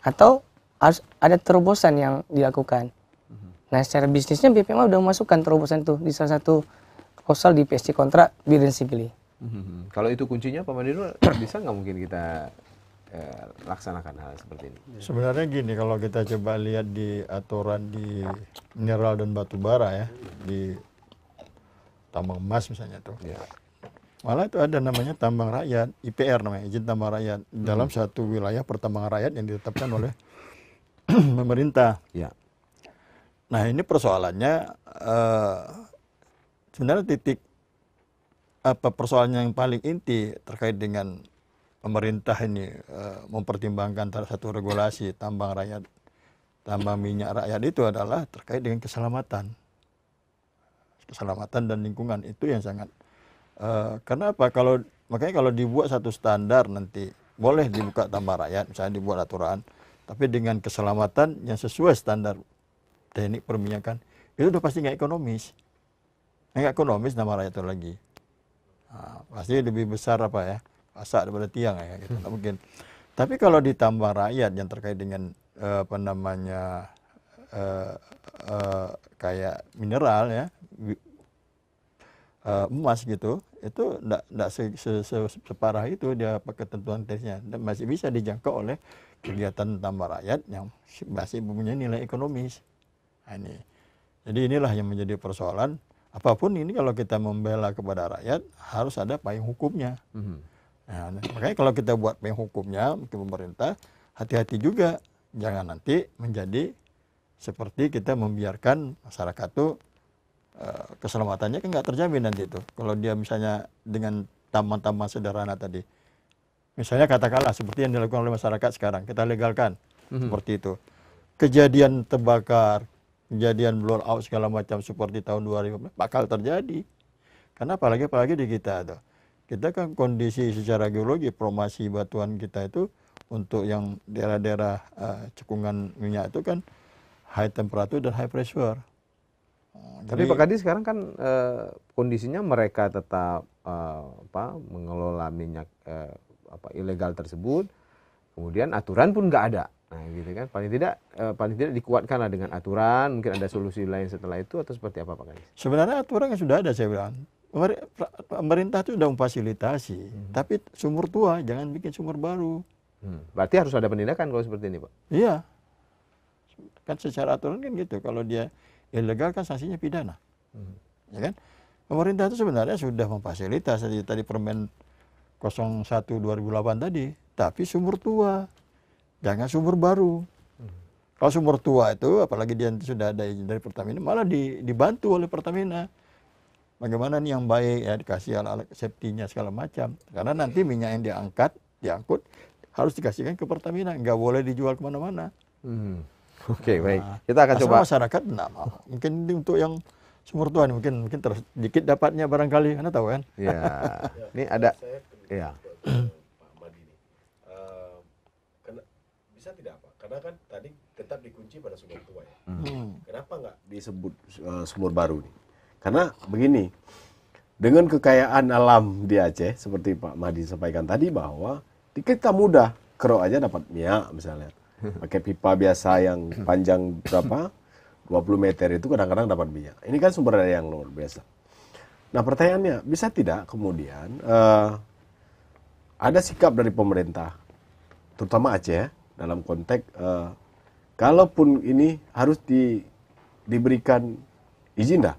atau harus ada terobosan yang dilakukan. Nah, secara bisnisnya BPMA sudah memasukkan terobosan itu di salah satu proposal di PSG kontrak Biren Sigli. Kalau itu kuncinya Pak Mandirul, bisa nggak mungkin kita laksanakan hal seperti ini? Sebenarnya gini, kalau kita coba lihat di aturan di mineral dan batu bara ya, di tambang emas misalnya tuh. Ya. Malah itu ada namanya tambang rakyat, IPR namanya, izin tambang rakyat, dalam satu wilayah pertambangan rakyat yang ditetapkan oleh pemerintah. Ya. Nah, ini persoalannya sebenarnya titik persoalannya yang paling inti terkait dengan pemerintah ini mempertimbangkan satu regulasi tambang rakyat, tambang minyak rakyat itu adalah terkait dengan keselamatan dan lingkungan. Itu yang sangat karena apa? Makanya kalau dibuat satu standar nanti boleh dibuka tambang rakyat, misalnya dibuat aturan, tapi dengan keselamatan yang sesuai standar teknik perminyakan, itu udah pasti nggak ekonomis. Nggak ekonomis nama rakyat itu lagi. Nah, pasti lebih besar apa ya, pasak daripada tiang ya, gitu. Nggak mungkin. Tapi kalau ditambah rakyat yang terkait dengan apa namanya kayak mineral ya, emas gitu, itu nggak separah itu dia pakai ketentuan tesnya, dan masih bisa dijangkau oleh kegiatan tambah rakyat yang masih mempunyai nilai ekonomis. Nah, ini. Jadi inilah yang menjadi persoalan. Apapun ini kalau kita membela kepada rakyat harus ada payung hukumnya. Nah, makanya kalau kita buat payung hukumnya ke pemerintah, hati-hati juga jangan nanti menjadi seperti kita membiarkan masyarakat tuh keselamatannya kan nggak terjamin nanti itu. Kalau dia misalnya dengan taman-taman sederhana tadi, misalnya katakanlah seperti yang dilakukan oleh masyarakat sekarang, kita legalkan seperti itu. Kejadian terbakar, kejadian blow out segala macam seperti tahun 2015 bakal terjadi. Karena apalagi di kita tuh. Kita kan kondisi secara geologi formasi batuan kita itu untuk yang daerah-daerah cekungan minyak itu kan high temperature dan high pressure. Tapi Pak Kadi sekarang kan kondisinya mereka tetap mengelola minyak ilegal tersebut, kemudian aturan pun nggak ada. Nah, gitu kan. Paling tidak dikuatkanlah dengan aturan. Mungkin ada solusi lain setelah itu atau seperti apa Pak Kadi? Sebenarnya aturan yang sudah ada, saya bilang. Pemerintah itu sudah memfasilitasi, tapi sumur tua jangan bikin sumur baru. Berarti harus ada penindakan kalau seperti ini, Pak? Iya. Kan secara aturan kan gitu. Kalau dia ilegal kan sanksinya pidana. Ya kan? Pemerintah itu sebenarnya sudah memfasilitasi tadi Permen 01 2008 tadi, tapi sumur tua. Jangan sumur baru. Kalau sumur tua itu apalagi dia sudah ada izin dari Pertamina malah dibantu oleh Pertamina. Bagaimana nih yang baik ya, dikasih alat safety-nya segala macam. Karena nanti minyak yang diangkut harus dikasihkan ke Pertamina, nggak boleh dijual kemana-mana. Oke, baik. Kita akan coba. Masyarakat, mungkin untuk yang sumur tua ini mungkin sedikit dapatnya barangkali, Anda tahu kan? Ya, ini ada. Ya. Pak Madi ini, bisa tidak Pak? Karena kan tadi tetap dikunci pada sumur tua ya. Kenapa nggak disebut sumur baru nih? Karena begini, dengan kekayaan alam di Aceh, seperti Pak Madi sampaikan tadi bahwa kita mudah, kerok aja dapat minyak misalnya. Pakai pipa biasa yang panjang berapa? 20 meter itu kadang-kadang dapat minyak. Ini kan sumber daya yang luar biasa. Nah pertanyaannya, bisa tidak kemudian ada sikap dari pemerintah, terutama Aceh dalam konteks kalaupun ini harus diberikan izin dah,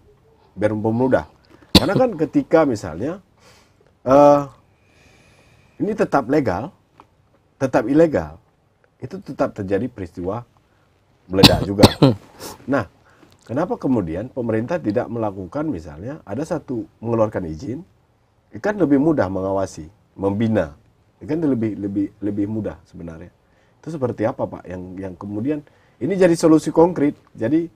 biar pemudah. Karena kan ketika misalnya ini tetap legal, tetap ilegal, itu tetap terjadi peristiwa meledak juga. Nah, kenapa kemudian pemerintah tidak melakukan misalnya ada satu mengeluarkan izin, kan lebih mudah mengawasi, membina, kan lebih mudah sebenarnya. Itu seperti apa Pak yang kemudian ini jadi solusi konkret, jadi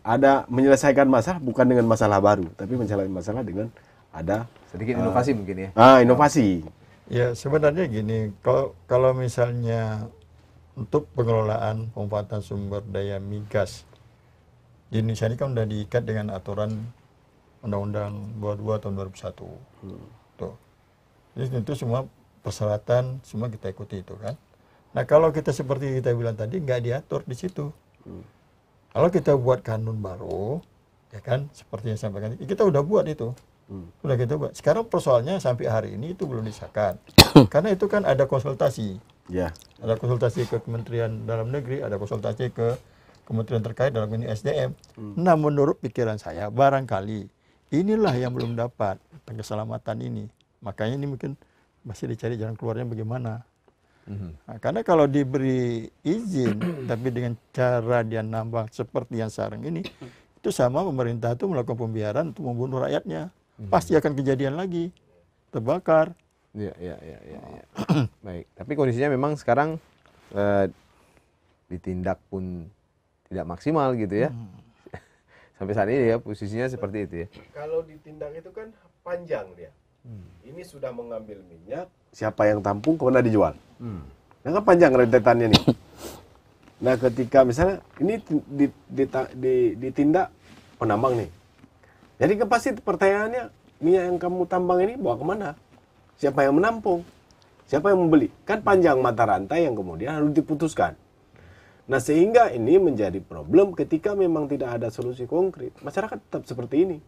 ada menyelesaikan masalah bukan dengan masalah baru, tapi menyelesaikan masalah dengan ada sedikit inovasi mungkin ya. Inovasi. Ya sebenarnya gini, kalau misalnya untuk pengelolaan pemanfaatan sumber daya migas di Indonesia ini kan sudah diikat dengan aturan Undang-Undang 22 tahun 2001. Tuh. Jadi itu semua persyaratan semua kita ikuti itu kan. Nah kalau kita seperti kita bilang tadi nggak diatur di situ. Kalau kita buat kanun baru, ya kan seperti yang saya sampaikan, kita udah buat itu. Udah kita buat. Sekarang persoalannya sampai hari ini itu belum disahkan. Karena itu kan ada konsultasi. Ya. Ada konsultasi ke Kementerian Dalam Negeri, ada konsultasi ke kementerian terkait dalam ini SDM. Nah, menurut pikiran saya, barangkali inilah yang belum dapat keselamatan ini. Makanya ini mungkin masih dicari jalan keluarnya bagaimana. Nah, karena kalau diberi izin, tapi dengan cara dia nambang seperti yang sekarang ini, itu sama pemerintah itu melakukan pembiaran untuk membunuh rakyatnya. Pasti akan kejadian lagi, terbakar. Ya. Baik, tapi kondisinya memang sekarang ditindak pun tidak maksimal gitu ya. Sampai saat ini ya posisinya seperti itu ya. Kalau ditindak itu kan panjang dia. Ini sudah mengambil minyak, siapa yang tampung kemana dijual. Nah kan panjang rentetannya nih. Nah ketika misalnya ini ditindak penambang nih. Jadi kan pasti pertanyaannya, minyak yang kamu tambang ini bawa kemana? Siapa yang menampung? Siapa yang membeli? Kan panjang mata rantai yang kemudian harus diputuskan. Nah sehingga ini menjadi problem ketika memang tidak ada solusi konkret. Masyarakat tetap seperti ini.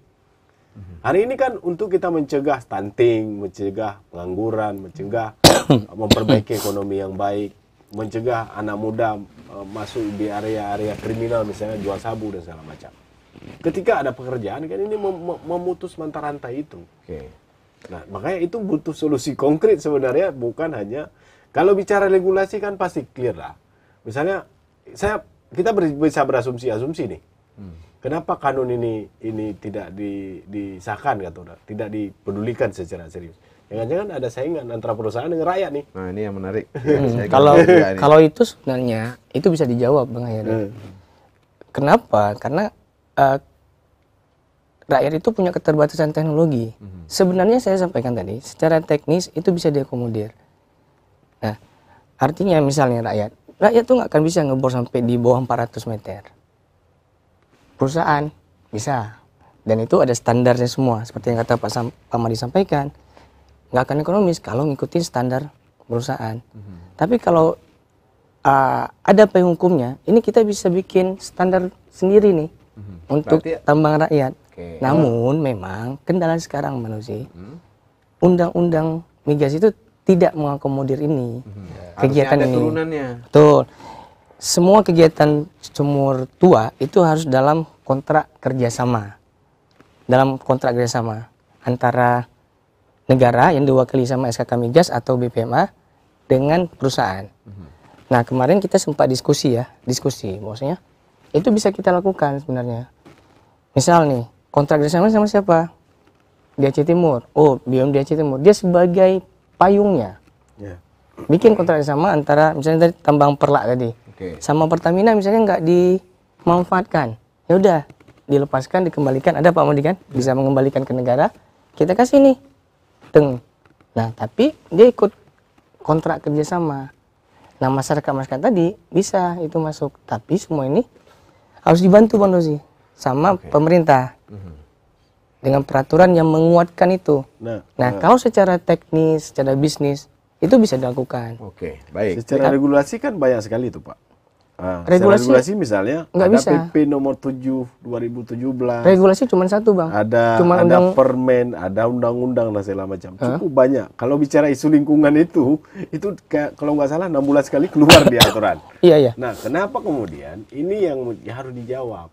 Hari ini kan untuk kita mencegah stunting, mencegah pengangguran, mencegah memperbaiki ekonomi yang baik, mencegah anak muda masuk di area-area kriminal misalnya jual sabu dan segala macam. Ketika ada pekerjaan kan ini memutus mata rantai itu. Nah, makanya itu butuh solusi konkret sebenarnya, bukan hanya kalau bicara regulasi kan pasti clear lah. Misalnya kita bisa berasumsi-asumsi nih. Kenapa kanun ini tidak disahkan kata orang, tidak dipedulikan secara serius? Jangan-jangan ada saingan antara perusahaan dengan rakyat nih. Nah, ini yang menarik. Kalau itu sebenarnya itu bisa dijawab Bang Hayri. Kenapa? Karena rakyat itu punya keterbatasan teknologi. Sebenarnya saya sampaikan tadi, secara teknis itu bisa diakomodir. Nah, artinya misalnya rakyat tuh nggak akan bisa ngebor sampai di bawah 400 meter. Perusahaan bisa, dan itu ada standarnya semua. Seperti yang kata Pak Madi sampaikan, nggak akan ekonomis kalau ngikutin standar perusahaan. Tapi kalau ada payung hukumnya, ini kita bisa bikin standar sendiri nih untuk tambang rakyat. Namun memang kendala sekarang manusia, undang-undang migas itu tidak mengakomodir ini. Kegiatan ada ini. turunannya. Betul. Semua kegiatan sumur tua itu harus dalam kontrak kerjasama. Dalam kontrak kerjasama antara negara yang diwakili sama SKK Migas atau BPMA dengan perusahaan. Nah, kemarin kita sempat diskusi bahwasanya itu bisa kita lakukan sebenarnya. Misal nih, kontrak kerjasama sama siapa? Di Aceh Timur. Oh, BUMD Aceh Timur. Dia sebagai payungnya. Bikin kontrak kerjasama antara misalnya tadi tambang Perlak tadi. Sama Pertamina misalnya nggak dimanfaatkan. Ya udah, dilepaskan, dikembalikan. Ada Pak Madi kan? Bisa mengembalikan ke negara. Kita kasih nih. Nah, tapi dia ikut kontrak kerjasama. Nah, masyarakat tadi bisa itu masuk. Tapi semua ini harus dibantu Bang Dosi sama pemerintah. Dengan peraturan yang menguatkan itu. Nah, kalau secara teknis, secara bisnis, itu bisa dilakukan. Oke, baik. Secara regulasi kan banyak sekali itu Pak. Regulasi misalnya nggak ada bisa. PP nomor 7 2017. Regulasi cuma satu Bang. Ada permen, ada undang-undang dan segala macam. Cukup banyak. Kalau bicara isu lingkungan itu kayak, kalau nggak salah 6 bulan sekali keluar di aturan. Iya. Nah, kenapa kemudian ini yang harus dijawab?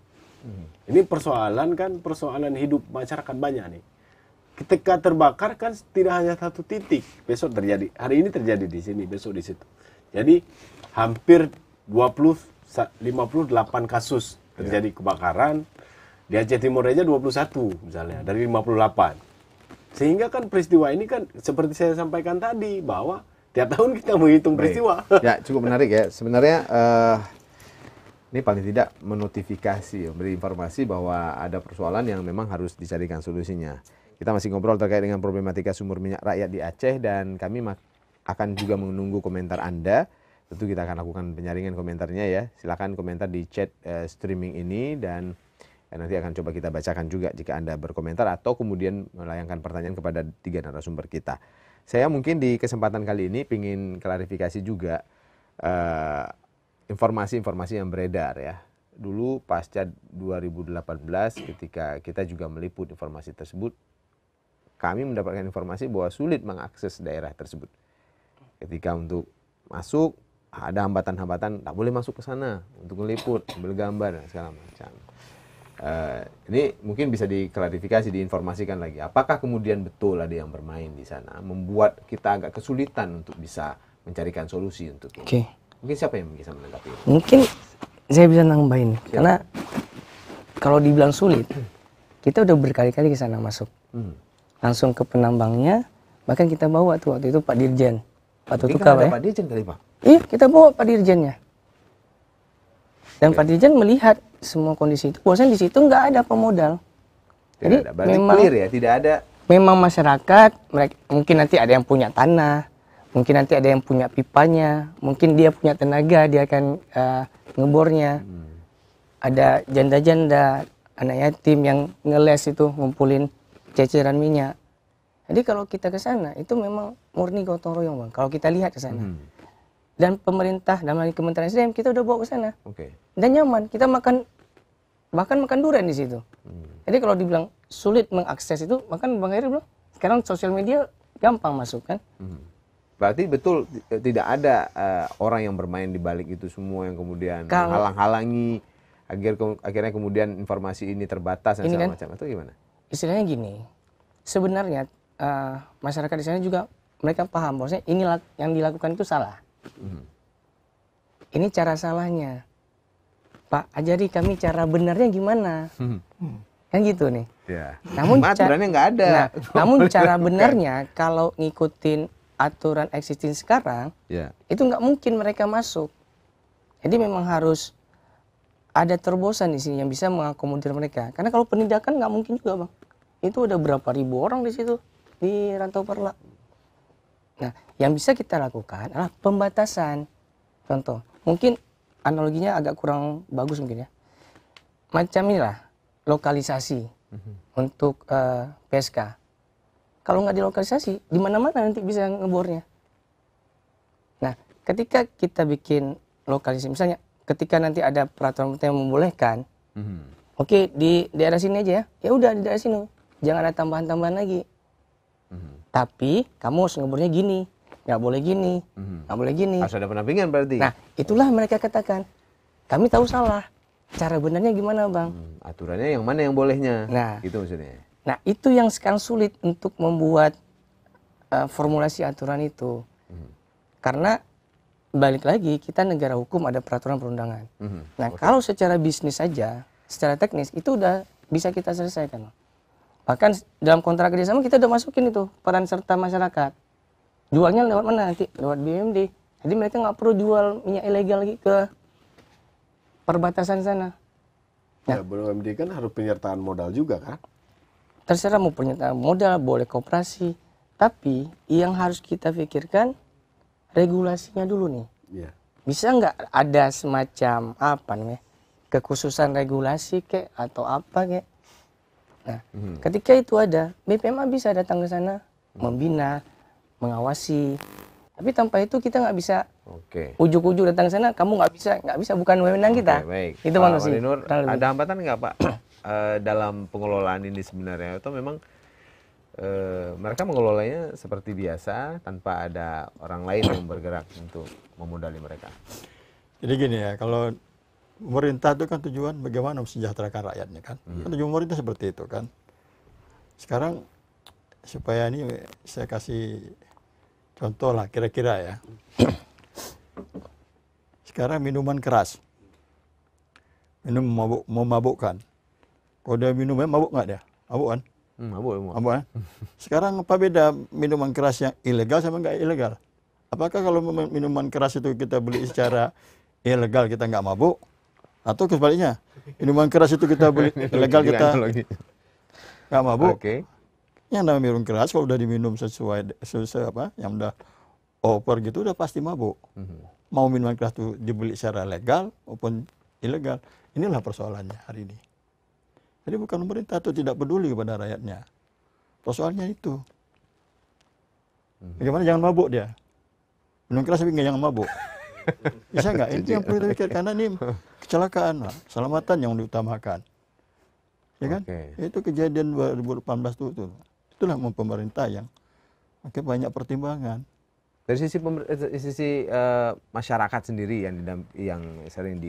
Ini persoalan hidup masyarakat banyak nih. Ketika terbakar kan tidak hanya satu titik. Besok terjadi, hari ini terjadi di sini, besok di situ. Jadi hampir 58 kasus terjadi kebakaran. Di Aceh Timur aja 21 misalnya dari 58. Sehingga kan peristiwa ini kan seperti saya sampaikan tadi bahwa tiap tahun kita menghitung peristiwa. Ya, cukup menarik ya. Sebenarnya ini paling tidak menotifikasi, memberi informasi bahwa ada persoalan yang memang harus dicarikan solusinya. Kita masih ngobrol terkait dengan problematika sumur minyak rakyat di Aceh dan kami akan juga menunggu komentar Anda. Tentu kita akan lakukan penyaringan komentarnya ya. Silakan komentar di chat streaming ini dan nanti akan coba kita bacakan juga jika Anda berkomentar atau kemudian melayangkan pertanyaan kepada 3 narasumber kita. Saya mungkin di kesempatan kali ini ingin klarifikasi juga informasi-informasi yang beredar ya. Dulu pasca 2018 ketika kita juga meliput informasi tersebut, kami mendapatkan informasi bahwa sulit mengakses daerah tersebut. Ketika untuk masuk ada hambatan-hambatan, tak boleh masuk ke sana untuk meliput, ambil gambar dan segala macam. Ini mungkin bisa diklarifikasi, diinformasikan lagi. Apakah kemudian betul ada yang bermain di sana, membuat kita agak kesulitan untuk bisa mencarikan solusi untuk ini? Mungkin siapa yang bisa menanggapi ini? Mungkin saya bisa nambahin, karena kalau dibilang sulit, kita udah berkali-kali ke sana masuk. Langsung ke penambangnya, bahkan kita bawa tuh waktu itu Pak Dirjen. Pak Tutuka Pak Dirjen kali Pak? Iya, kita bawa Pak Dirjennya. Dan Pak Dirjen melihat semua kondisi itu, bahwasanya di situ nggak ada pemodal. Jadi memang clear ya, tidak ada. Memang masyarakat, mereka mungkin nanti ada yang punya tanah, mungkin nanti ada yang punya pipanya, mungkin dia punya tenaga, dia akan ngebornya. Ada janda-janda, anak yatim yang ngeles itu, ngumpulin ceceran minyak. Jadi kalau kita ke sana, itu memang murni gotong royong Bang, kalau kita lihat ke sana. Dan pemerintah, dalam hal Kementerian SDM, kita udah bawa ke sana. Dan nyaman, kita bahkan makan durian di situ. Jadi kalau dibilang sulit mengakses itu, bahkan Bang Heri bilang, sekarang sosial media gampang masuk kan. Berarti betul tidak ada orang yang bermain di balik itu semua yang kemudian menghalang-halangi akhirnya kemudian informasi ini terbatas dan segala macam, atau gimana? Istilahnya gini, sebenarnya masyarakat di sana juga mereka paham bahwasanya ini yang dilakukan itu salah. Ini cara salahnya. Pak ajari kami cara benarnya gimana, kan gitu nih. Ya. Namun aturannya nggak ada. Nah, namun cara benarnya kalau ngikutin aturan existing sekarang, Ya. itu nggak mungkin mereka masuk. Jadi memang harus ada terobosan di sini yang bisa mengakomodir mereka. Karena kalau penindakan nggak mungkin juga, Bang. Itu udah berapa ribu orang di situ di Rantau Perla. Nah, yang bisa kita lakukan adalah pembatasan. Contoh, mungkin analoginya agak kurang bagus mungkin ya. Macam inilah lokalisasi untuk PSK. Kalau nggak dilokalisasi, di mana-mana nanti bisa ngebornya. Nah, ketika kita bikin lokalisasi, misalnya ketika nanti ada peraturan yang membolehkan, oke di daerah sini aja ya udah di daerah sini, jangan ada tambahan-tambahan lagi. Tapi kamu harus ngebornya gini, nggak boleh gini, nggak boleh gini. Harus ada pendampingan berarti. Nah, itulah mereka katakan, kami tahu salah. Cara benarnya gimana, Bang? Aturannya yang mana yang bolehnya? Nah. Gitu maksudnya. Nah, itu yang sekarang sulit untuk membuat formulasi aturan itu. Karena balik lagi, kita negara hukum, ada peraturan perundangan. Nah, kalau secara bisnis saja, secara teknis, itu udah bisa kita selesaikan. Bahkan dalam kontrak kerjasama kita udah masukin itu, peran serta masyarakat. Jualnya lewat mana nanti? Lewat BUMD. Jadi mereka nggak perlu jual minyak ilegal lagi ke perbatasan sana. Ya, BUMD kan harus penyertaan modal juga kan? Terserah mau penyertaan modal, boleh koperasi. Tapi yang harus kita pikirkan regulasinya dulu nih. Iya. Bisa nggak ada semacam apa namanya kekhususan regulasi kek atau apa kek? Nah, ketika itu ada, BPMA bisa datang ke sana, membina, mengawasi. Tapi tanpa itu kita nggak bisa ujuk-ujuk datang ke sana. Kamu nggak bisa, bukan wewenang kita. Baik. Itu Pak manusia. Walinur, ada hambatan nggak Pak dalam pengelolaan ini sebenarnya? Atau memang mereka mengelolanya seperti biasa tanpa ada orang lain yang bergerak untuk memodali mereka? Jadi gini ya, kalau pemerintah itu kan tujuan bagaimana mensejahterakan rakyatnya kan. Tujuan pemerintah seperti itu kan. Sekarang supaya ini saya kasih contoh lah kira-kira ya. Sekarang minuman keras. Minum memabukkan. Kalau dia minumnya mabuk nggak dia? Mabuk kan? Mabuk. Mabuk kan? Sekarang apa beda minuman keras yang ilegal sama nggak ilegal? Apakah kalau minuman keras itu kita beli secara ilegal kita nggak mabuk? Atau sebaliknya, minuman keras itu kita beli ilegal kita nggak mabuk? Yang namanya minum keras kalau udah diminum sesuai apa yang udah over gitu udah pasti mabuk. Mau minuman keras itu dibeli secara legal maupun ilegal. Inilah persoalannya hari ini. Jadi bukan pemerintah itu tidak peduli kepada rakyatnya. Persoalannya itu. Bagaimana jangan mabuk dia? Minum keras tapi nggak jangan mabuk. Bisa nggak? Ini yang perlu kita pikir karena ini kecelakaan, keselamatan yang diutamakan. Ya kan? Itu kejadian 2018 itu. Itulah pemerintah yang banyak pertimbangan. Dari sisi masyarakat sendiri yang sering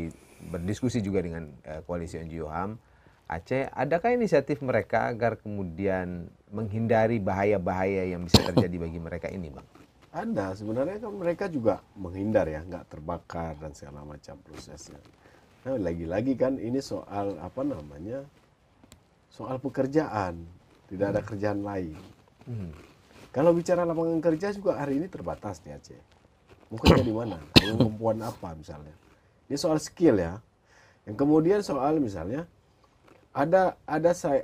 berdiskusi juga dengan koalisi NGO HAM Aceh, adakah inisiatif mereka agar kemudian menghindari bahaya-bahaya yang bisa terjadi bagi mereka ini, Bang? Ada, sebenarnya kan mereka juga menghindar ya, nggak terbakar dan segala macam prosesnya. Nah, lagi-lagi kan ini soal apa namanya, soal pekerjaan, tidak ada kerjaan lain. Kalau bicara lapangan kerja juga hari ini terbatas di Aceh. Mau kerja di mana? Kemampuan apa misalnya? Ini soal skill ya. Yang kemudian soal misalnya ada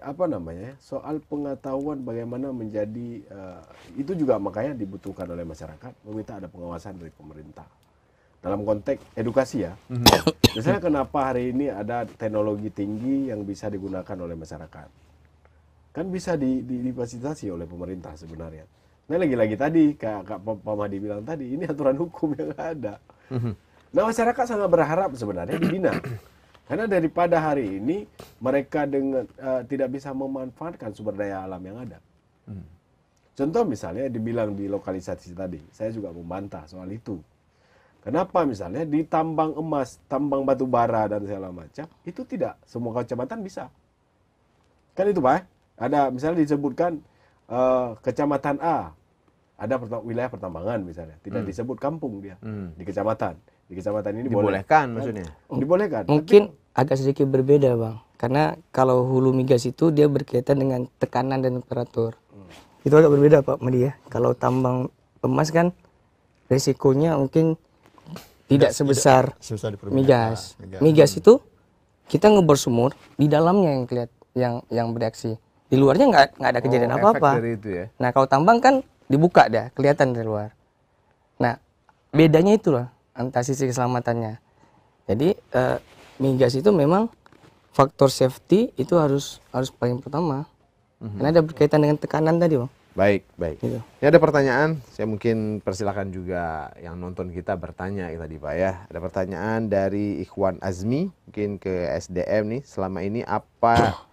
apa namanya soal pengetahuan bagaimana menjadi itu juga makanya dibutuhkan oleh masyarakat, meminta ada pengawasan dari pemerintah dalam konteks edukasi ya. Misalnya kenapa hari ini ada teknologi tinggi yang bisa digunakan oleh masyarakat, kan bisa difasilitasi oleh pemerintah sebenarnya. Nah lagi-lagi tadi Kak Pak Mahdi bilang tadi, ini aturan hukum yang ada. Nah masyarakat sangat berharap sebenarnya dibina. Karena daripada hari ini mereka dengan tidak bisa memanfaatkan sumber daya alam yang ada. Contoh misalnya dibilang di lokalisasi tadi, saya juga membantah soal itu. Kenapa misalnya di tambang emas, tambang batu bara dan segala macam, itu tidak semua kecamatan bisa. Kan itu Pak, ada misalnya disebutkan kecamatan A, ada wilayah pertambangan misalnya, tidak disebut kampung dia, di kecamatan. Di kecamatan ini dibolehkan boleh. maksudnya? Dibolehkan. Mungkin agak sedikit berbeda Bang. Karena kalau hulu migas itu dia berkaitan dengan tekanan dan temperatur. Itu agak berbeda Pak Madi ya. Kalau tambang emas kan resikonya mungkin tidak sebesar Susah migas. Migas. Migas itu kita ngebor sumur, di dalamnya yang yang bereaksi. Di luarnya nggak ada kejadian efek apa-apa. dari itu ya. Nah kalau tambang kan dibuka dah, kelihatan dari luar. Nah bedanya itulah antara sisi keselamatannya. Jadi migas itu memang faktor safety itu harus paling pertama. Karena ada berkaitan dengan tekanan tadi Bang. Baik, baik. Gitu. Ini ada pertanyaan, saya mungkin persilakan juga yang nonton kita bertanya tadi Pak ya. Ada pertanyaan dari Ikhwan Azmi, mungkin ke SDM nih, selama ini apa,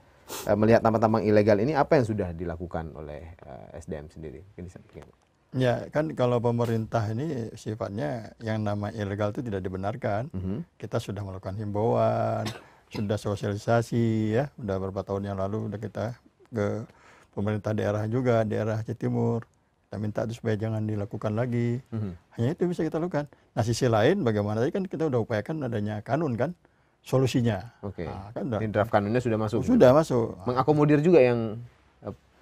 melihat tambang-tambang ilegal ini, apa yang sudah dilakukan oleh SDM sendiri? Mungkin disampaikan. Ya kan kalau pemerintah ini sifatnya yang nama ilegal itu tidak dibenarkan. Kita sudah melakukan himbauan, sudah sosialisasi ya, udah beberapa tahun yang lalu udah kita ke pemerintah daerah juga, daerah Aceh Timur. Kita minta itu supaya jangan dilakukan lagi. Hanya itu bisa kita lakukan. Nah sisi lain bagaimana tadi kan kita udah upayakan adanya kanun kan, solusinya. Oke. Nah, kan udah, Ini draft kanunnya sudah masuk. sudah masuk. Mengakomodir juga yang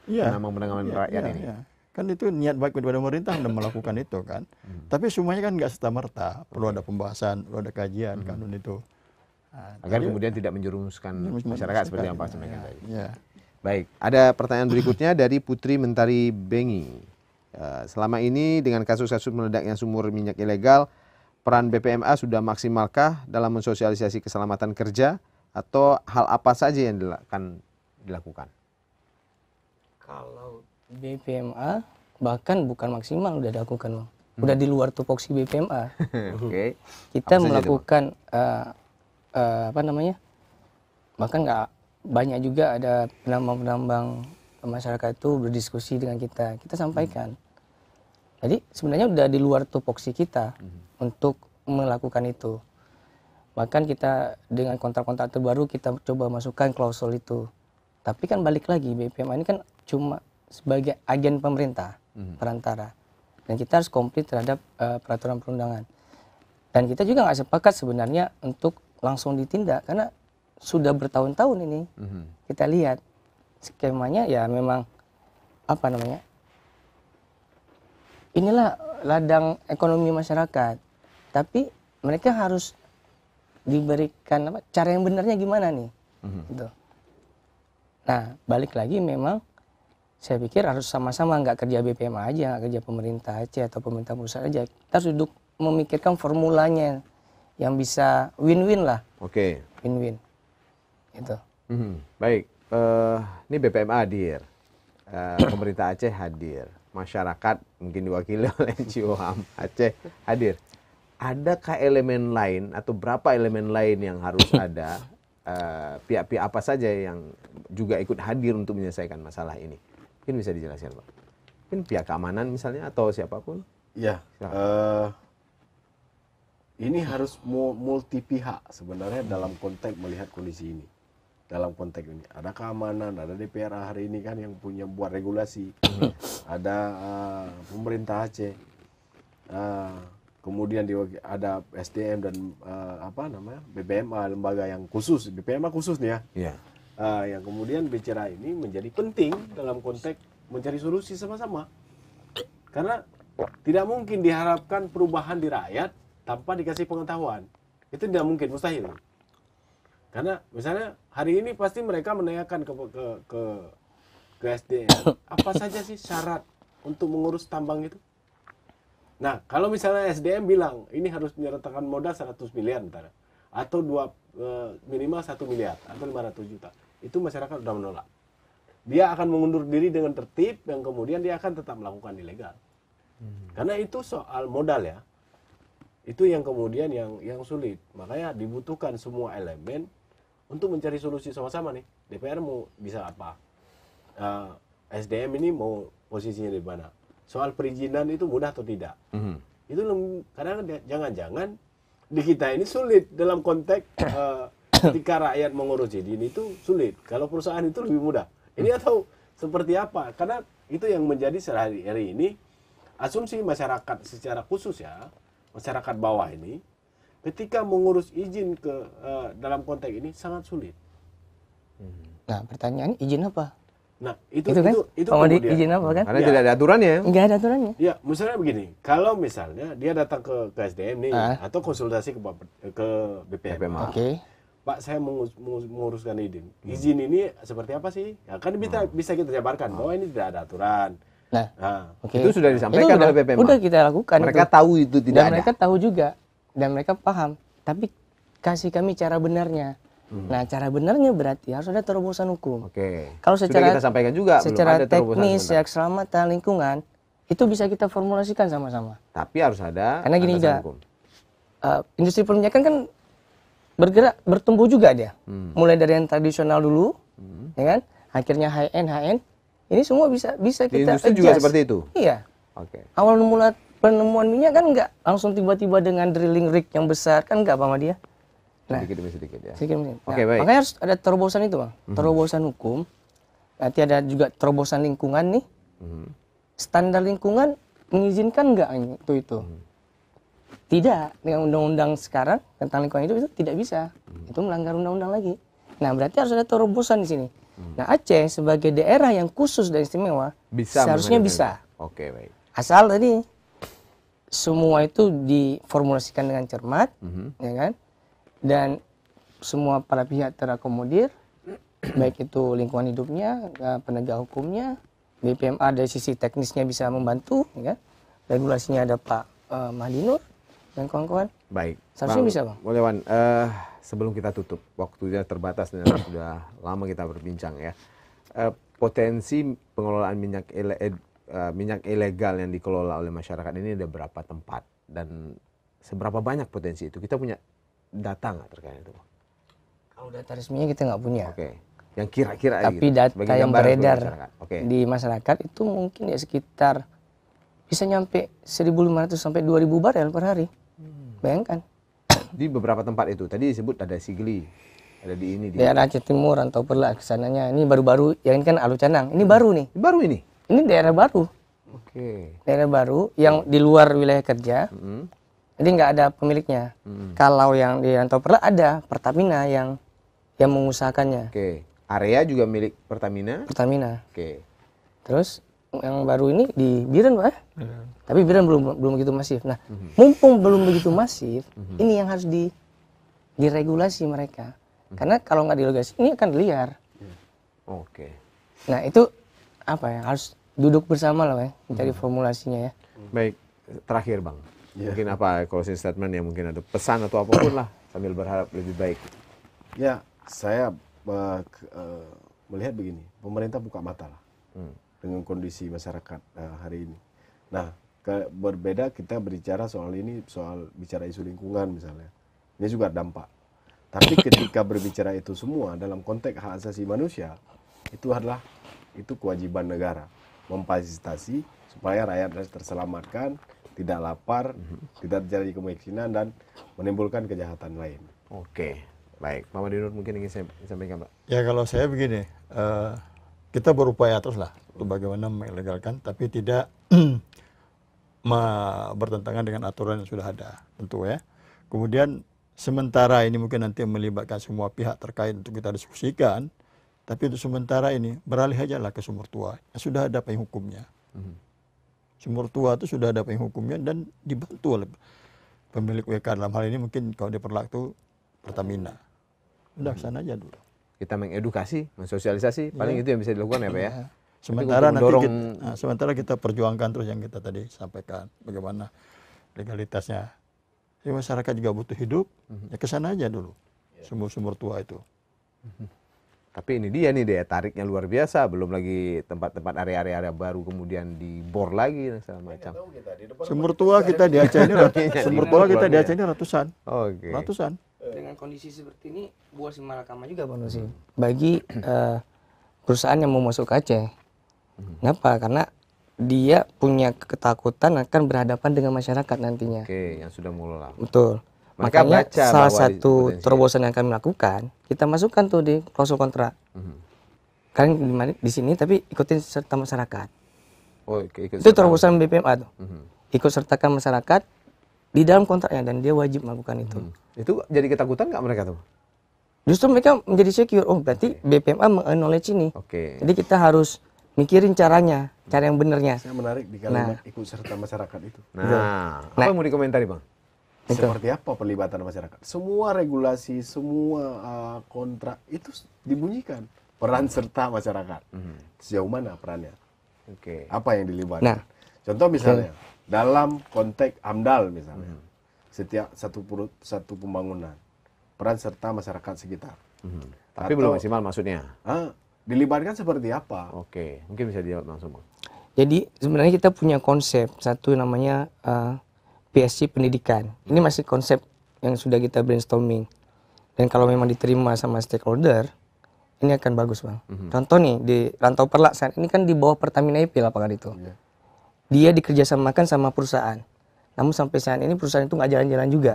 Iya. pengaman rakyat ini. Iya. Kan itu niat baik daripada pemerintah udah melakukan itu kan. Tapi semuanya kan nggak serta-merta. Perlu ada pembahasan, perlu ada kajian kanun itu. Nah, Agar jadi- kemudian tidak menjerumuskan masyarakat seperti yang Pak sampaikan tadi. Ya. Baik, ada pertanyaan berikutnya dari Putri Mentari Bengi. Selama ini dengan kasus-kasus meledaknya sumur minyak ilegal, peran BPMA sudah maksimalkah dalam mensosialisasi keselamatan kerja atau hal apa saja yang akan dilakukan? Kalau BPMA bahkan bukan maksimal udah dilakukan Bang. Udah di luar tupoksi BPMA. Oke. Kita Apa saja itu, melakukan apa namanya? Bahkan nggak banyak juga ada penambang-penambang masyarakat itu berdiskusi dengan kita. Kita sampaikan. Jadi sebenarnya udah di luar tupoksi kita untuk melakukan itu. Bahkan kita dengan kontrak-kontrak terbaru kita coba masukkan klausul itu. Tapi kan balik lagi BPMA ini kan cuma sebagai agen pemerintah perantara. Dan kita harus komplit terhadap peraturan perundangan. Dan kita juga nggak sepakat sebenarnya untuk langsung ditindak karena sudah bertahun-tahun ini kita lihat skemanya ya memang apa namanya, inilah ladang ekonomi masyarakat, tapi mereka harus diberikan apa, cara yang benarnya gimana nih gitu. Nah balik lagi memang saya pikir harus sama-sama, nggak kerja BPMA aja, nggak kerja pemerintah Aceh atau pemerintah pusat aja, kita harus duduk memikirkan formulanya yang bisa win-win lah. Oke. Win-win gitu. Baik, ini BPMA hadir, pemerintah Aceh hadir, masyarakat mungkin diwakili oleh NGO HAM Aceh hadir. Adakah elemen lain atau berapa elemen lain yang harus ada, pihak-pihak apa saja yang juga ikut hadir untuk menyelesaikan masalah ini? Mungkin bisa dijelaskan Pak. Mungkin pihak keamanan misalnya atau siapapun? Ya, ini harus multi pihak sebenarnya dalam konteks melihat kondisi ini. Dalam konteks ini ada keamanan, ada DPR hari ini kan yang punya buat regulasi, ada pemerintah Aceh, kemudian ada SDM dan apa namanya BPMA, lembaga yang khusus, BPMA khusus nih ya. Iya. Yang kemudian bicara ini menjadi penting dalam konteks mencari solusi sama-sama. Karena tidak mungkin diharapkan perubahan di rakyat tanpa dikasih pengetahuan. Itu tidak mungkin, mustahil. Karena misalnya hari ini pasti mereka menanyakan ke SDM, apa saja sih syarat untuk mengurus tambang itu? Nah, kalau misalnya SDM bilang ini harus menyertakan modal 100 miliar misalnya, atau minimal 1 miliar atau 500 juta, itu masyarakat sudah menolak. Dia akan mengundur diri dengan tertib dan kemudian dia akan tetap melakukan ilegal. Karena itu soal modal ya. Itu yang kemudian yang sulit. Makanya dibutuhkan semua elemen untuk mencari solusi sama-sama nih. DPR mau bisa apa? SDM ini mau posisinya di mana? Soal perizinan itu mudah atau tidak? Itu kadang jangan-jangan di kita ini sulit dalam konteks ketika rakyat mengurus izin itu sulit. Kalau perusahaan itu lebih mudah. Ini atau seperti apa? Karena itu yang menjadi sehari-hari ini asumsi masyarakat secara khusus ya, masyarakat bawah ini ketika mengurus izin ke dalam konteks ini sangat sulit. Nah, pertanyaan izin apa? Nah, itu kan? itu Kalau kemudian. izin apa kan? Karena tidak ada aturannya. Enggak ada aturannya. Ya, misalnya begini, kalau misalnya dia datang ke SDM nih atau konsultasi ke BPM. Oke. Pak, saya menguruskan izin ini seperti apa sih? Ya, kan bisa kita jabarkan bahwa ini tidak ada aturan. Nah, Oke. Itu sudah disampaikan oleh BPM. Udah kita lakukan. Mereka tahu itu tidak dan ada. mereka tahu juga dan mereka paham. Tapi kasih kami cara benarnya. Nah, cara benarnya berarti harus ada terobosan hukum. Oke. Kalau Sudah secara kita sampaikan juga secara belum ada terobosan teknis sebentar. ya keselamatan lingkungan itu bisa kita formulasikan sama-sama. Tapi harus ada Karena gini landasan juga, hukum. industri perminyakan kan bertumbuh juga dia. Mulai dari yang tradisional dulu, ya kan? Akhirnya high end. Ini semua bisa Di kita industri juga adjust. seperti itu. Iya. Oke. Awal mula penemuan minyak kan enggak langsung tiba-tiba dengan drilling rig yang besar kan enggak Pak dia. Nah, Sedikit demi sedikit ya. sedikit demi sedikit. Oke, baik. Makanya harus ada terobosan itu Bang. Terobosan hukum. Nanti ada juga terobosan lingkungan nih. Standar lingkungan mengizinkan enggak itu? Tidak. Dengan undang-undang sekarang tentang lingkungan hidup itu tidak bisa. Itu melanggar undang-undang lagi. Nah, berarti harus ada terobosan di sini. Nah, Aceh sebagai daerah yang khusus dan istimewa seharusnya bisa. Oke, baik. Asal tadi semua itu diformulasikan dengan cermat, ya kan? Dan semua para pihak terakomodir, baik itu lingkungan hidupnya, penegak hukumnya, BPMA dari sisi teknisnya bisa membantu, ya kan? Regulasinya ada Pak Mahdi Nur dan kawan-kawan. Baik. Seharusnya bisa, Bang. Boleh, Wan. Sebelum kita tutup, waktunya terbatas dan sudah lama kita berbincang ya. Potensi pengelolaan minyak ilegal yang dikelola oleh masyarakat ini ada berapa tempat dan seberapa banyak potensi itu? Kita punya data nggak terkait itu? Kalau data resminya kita nggak punya. Oke. Yang kira-kira Tapi gitu, data sebagai yang gambaran untuk beredar masyarakat. Oke. di masyarakat itu mungkin ya sekitar bisa nyampe 1.500 sampai 2.000 barel per hari. Bayangkan. Di beberapa tempat itu. Tadi disebut ada Sigli, ada di ini. Di Daerah Aceh Timur, Rantau Perla, kesananya. Ini baru-baru, yang ini kan Alu Canang. Ini baru nih. baru ini. Ini daerah baru. Oke. Daerah baru yang di luar wilayah kerja. Jadi nggak ada pemiliknya. Kalau yang di Rantau Perla ada Pertamina yang mengusahakannya. Oke. Area juga milik Pertamina. Pertamina. Oke. Terus yang baru ini di Biren, Pak. Tapi Biren belum begitu masif. Nah, mumpung belum begitu masif, ini yang harus diregulasi mereka. Karena kalau nggak diregulasi, ini akan liar. Oke. Nah, itu apa ya? Harus duduk bersama lah, ya, mencari formulasinya ya. Baik, terakhir Bang. Mungkin apa closing statement yang mungkin ada pesan atau apapun lah sambil berharap lebih baik. Ya, saya melihat begini, pemerintah buka mata lah dengan kondisi masyarakat hari ini. Nah, berbeda kita berbicara soal ini, soal bicara isu lingkungan misalnya. Ini juga dampak. Tapi ketika berbicara itu semua dalam konteks hak asasi manusia, itu kewajiban negara memfasilitasi supaya rakyat terselamatkan, tidak lapar, tidak terjadi kemiskinan dan menimbulkan kejahatan lain. Oke. Baik, Pak Mahdi Nur mungkin ingin saya sampaikan, Pak. Ya kalau saya begini, kita berupaya terus lah untuk bagaimana melegalkan, tapi tidak bertentangan dengan aturan yang sudah ada, tentu ya. Kemudian sementara ini mungkin nanti melibatkan semua pihak terkait untuk kita diskusikan, tapi untuk sementara ini beralih aja lah ke sumur tua, yang sudah ada payung hukumnya. Sumur tua itu sudah ada payung hukumnya dan dibantu oleh pemilik WK. Dalam hal ini mungkin kalau diperlak itu Pertamina. Udah sana aja dulu. Kita mengedukasi, mensosialisasi, paling itu yang bisa dilakukan ya, Pak ya. Sementara Tapi nanti untuk sementara kita perjuangkan terus yang kita tadi sampaikan bagaimana legalitasnya. Jadi masyarakat juga butuh hidup, ya ke sana aja dulu. Sumur-sumur tua itu. Tapi ini dia nih daya tariknya luar biasa, belum lagi tempat-tempat area-area baru kemudian dibor lagi dan segala macam. Sumur tua kita di Aceh ini sumur tua kita di Aceh ini ratusan. Oke. Ratusan. Dengan kondisi seperti ini, buah si malakama juga Bang Nusi. Bagi perusahaan yang mau masuk ke Aceh. Kenapa? Karena dia punya ketakutan akan berhadapan dengan masyarakat nantinya. Oke, yang sudah mengelola. Betul. Mereka Makanya baca salah bahwa satu potensi. terobosan yang kami lakukan, kita masukkan tuh di klausul kontrak. Kalian di sini tapi ikutin serta masyarakat. Oh, ikut Itu terobosan BPMA tuh. Ikut sertakan masyarakat di dalam kontraknya dan dia wajib melakukan itu. Itu jadi ketakutan nggak mereka tuh? Justru mereka menjadi secure. Oh, berarti BPMA meng-acknowledge ini. Oke. Jadi kita harus mikirin caranya, cara yang benernya. Saya menarik di kalimat ikut serta masyarakat itu. Nah, apa yang mau dikomentari Bang? Seperti apa pelibatan masyarakat? Semua regulasi, semua kontrak itu dibunyikan. Peran serta masyarakat. Sejauh mana perannya? Oke. Apa yang dilibatkan? Nah. Contoh misalnya, dalam konteks AMDAL misalnya, setiap satu pembangunan, peran serta masyarakat sekitar. Tapi belum maksimal maksudnya. Dilibatkan seperti apa? Oke, mungkin bisa dijawab langsung Bang. Jadi sebenarnya kita punya konsep satu namanya PSG pendidikan. Ini masih konsep yang sudah kita brainstorming. Dan kalau memang diterima sama stakeholder, ini akan bagus Bang. Contoh nih, di Rantau Perlak saat ini kan di bawah Pertamina IP lapangan itu. Dia dikerjasamakan sama perusahaan. Namun sampai saat ini perusahaan itu nggak jalan-jalan juga.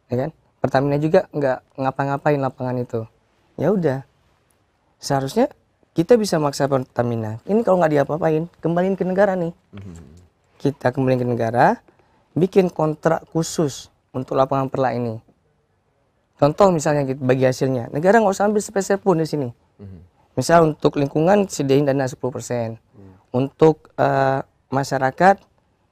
Ya kan? Pertamina juga nggak ngapa-ngapain lapangan itu. Ya udah. Seharusnya kita bisa maksa Pertamina. Ini kalau nggak diapa-apain, kembaliin ke negara nih. Kita kembaliin ke negara, bikin kontrak khusus untuk lapangan Perlak ini. Contoh misalnya bagi hasilnya, negara nggak usah ambil sepeser pun di sini. Misal untuk lingkungan sediain dana 10%. Untuk masyarakat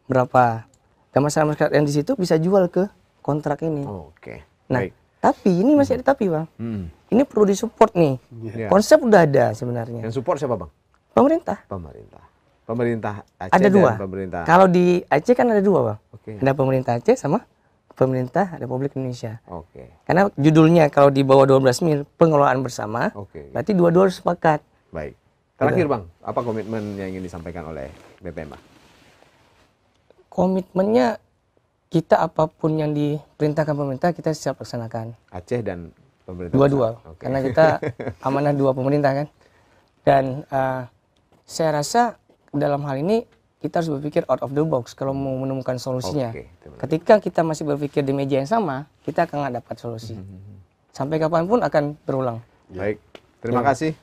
berapa? Dan masyarakat yang di situ bisa jual ke kontrak ini. Oke. Nah, Baik. tapi ini masih ada tapi Bang. Ini perlu disupport nih. Konsep udah ada sebenarnya. Yang support siapa Bang? Pemerintah. Pemerintah. Pemerintah Aceh Ada dua. dan pemerintah. Kalau di Aceh kan ada dua Bang. Oke. Ada pemerintah Aceh sama pemerintah Republik Indonesia. Oke. Karena judulnya kalau di bawah 12 mil pengelolaan bersama, Oke. berarti dua-dua harus sepakat. Baik. Terakhir Bang, apa komitmen yang ingin disampaikan oleh BPMA? Komitmennya kita apapun yang diperintahkan pemerintah kita siap laksanakan. Aceh dan pemerintah. Dua-dua. pusat. Oke. Karena kita amanah dua pemerintah kan. Dan saya rasa dalam hal ini kita harus berpikir out of the box kalau mau menemukan solusinya. Oke, itu menarik. Ketika kita masih berpikir di meja yang sama, kita akan nggak dapat solusi. Sampai kapanpun akan berulang. Baik. Terima kasih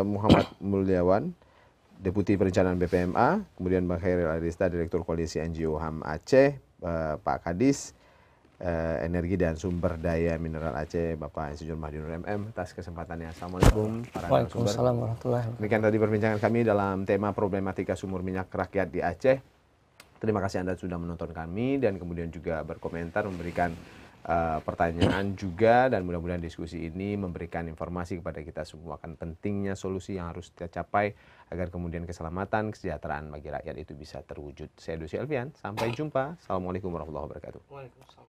Muhammad Mulyawan, Deputi Perencanaan BPMA, kemudian Bang Khairil Arista, Direktur Koalisi NGO HAM Aceh, Pak Kadis, Energi dan Sumber Daya Mineral Aceh, Bapak Insinyur Mahdi Nur MM, atas kesempatannya. Assalamualaikum para narasumber. Waalaikumsalam warahmatullahi wabarakatuh. Demikian tadi perbincangan kami dalam tema problematika sumur minyak rakyat di Aceh. Terima kasih Anda sudah menonton kami dan kemudian juga berkomentar, memberikan pertanyaan juga, dan mudah-mudahan diskusi ini memberikan informasi kepada kita semua akan pentingnya solusi yang harus kita capai agar kemudian keselamatan, kesejahteraan bagi rakyat itu bisa terwujud. Saya Dosi Alfian, sampai jumpa. Assalamualaikum warahmatullahi wabarakatuh. Waalaikumsalam.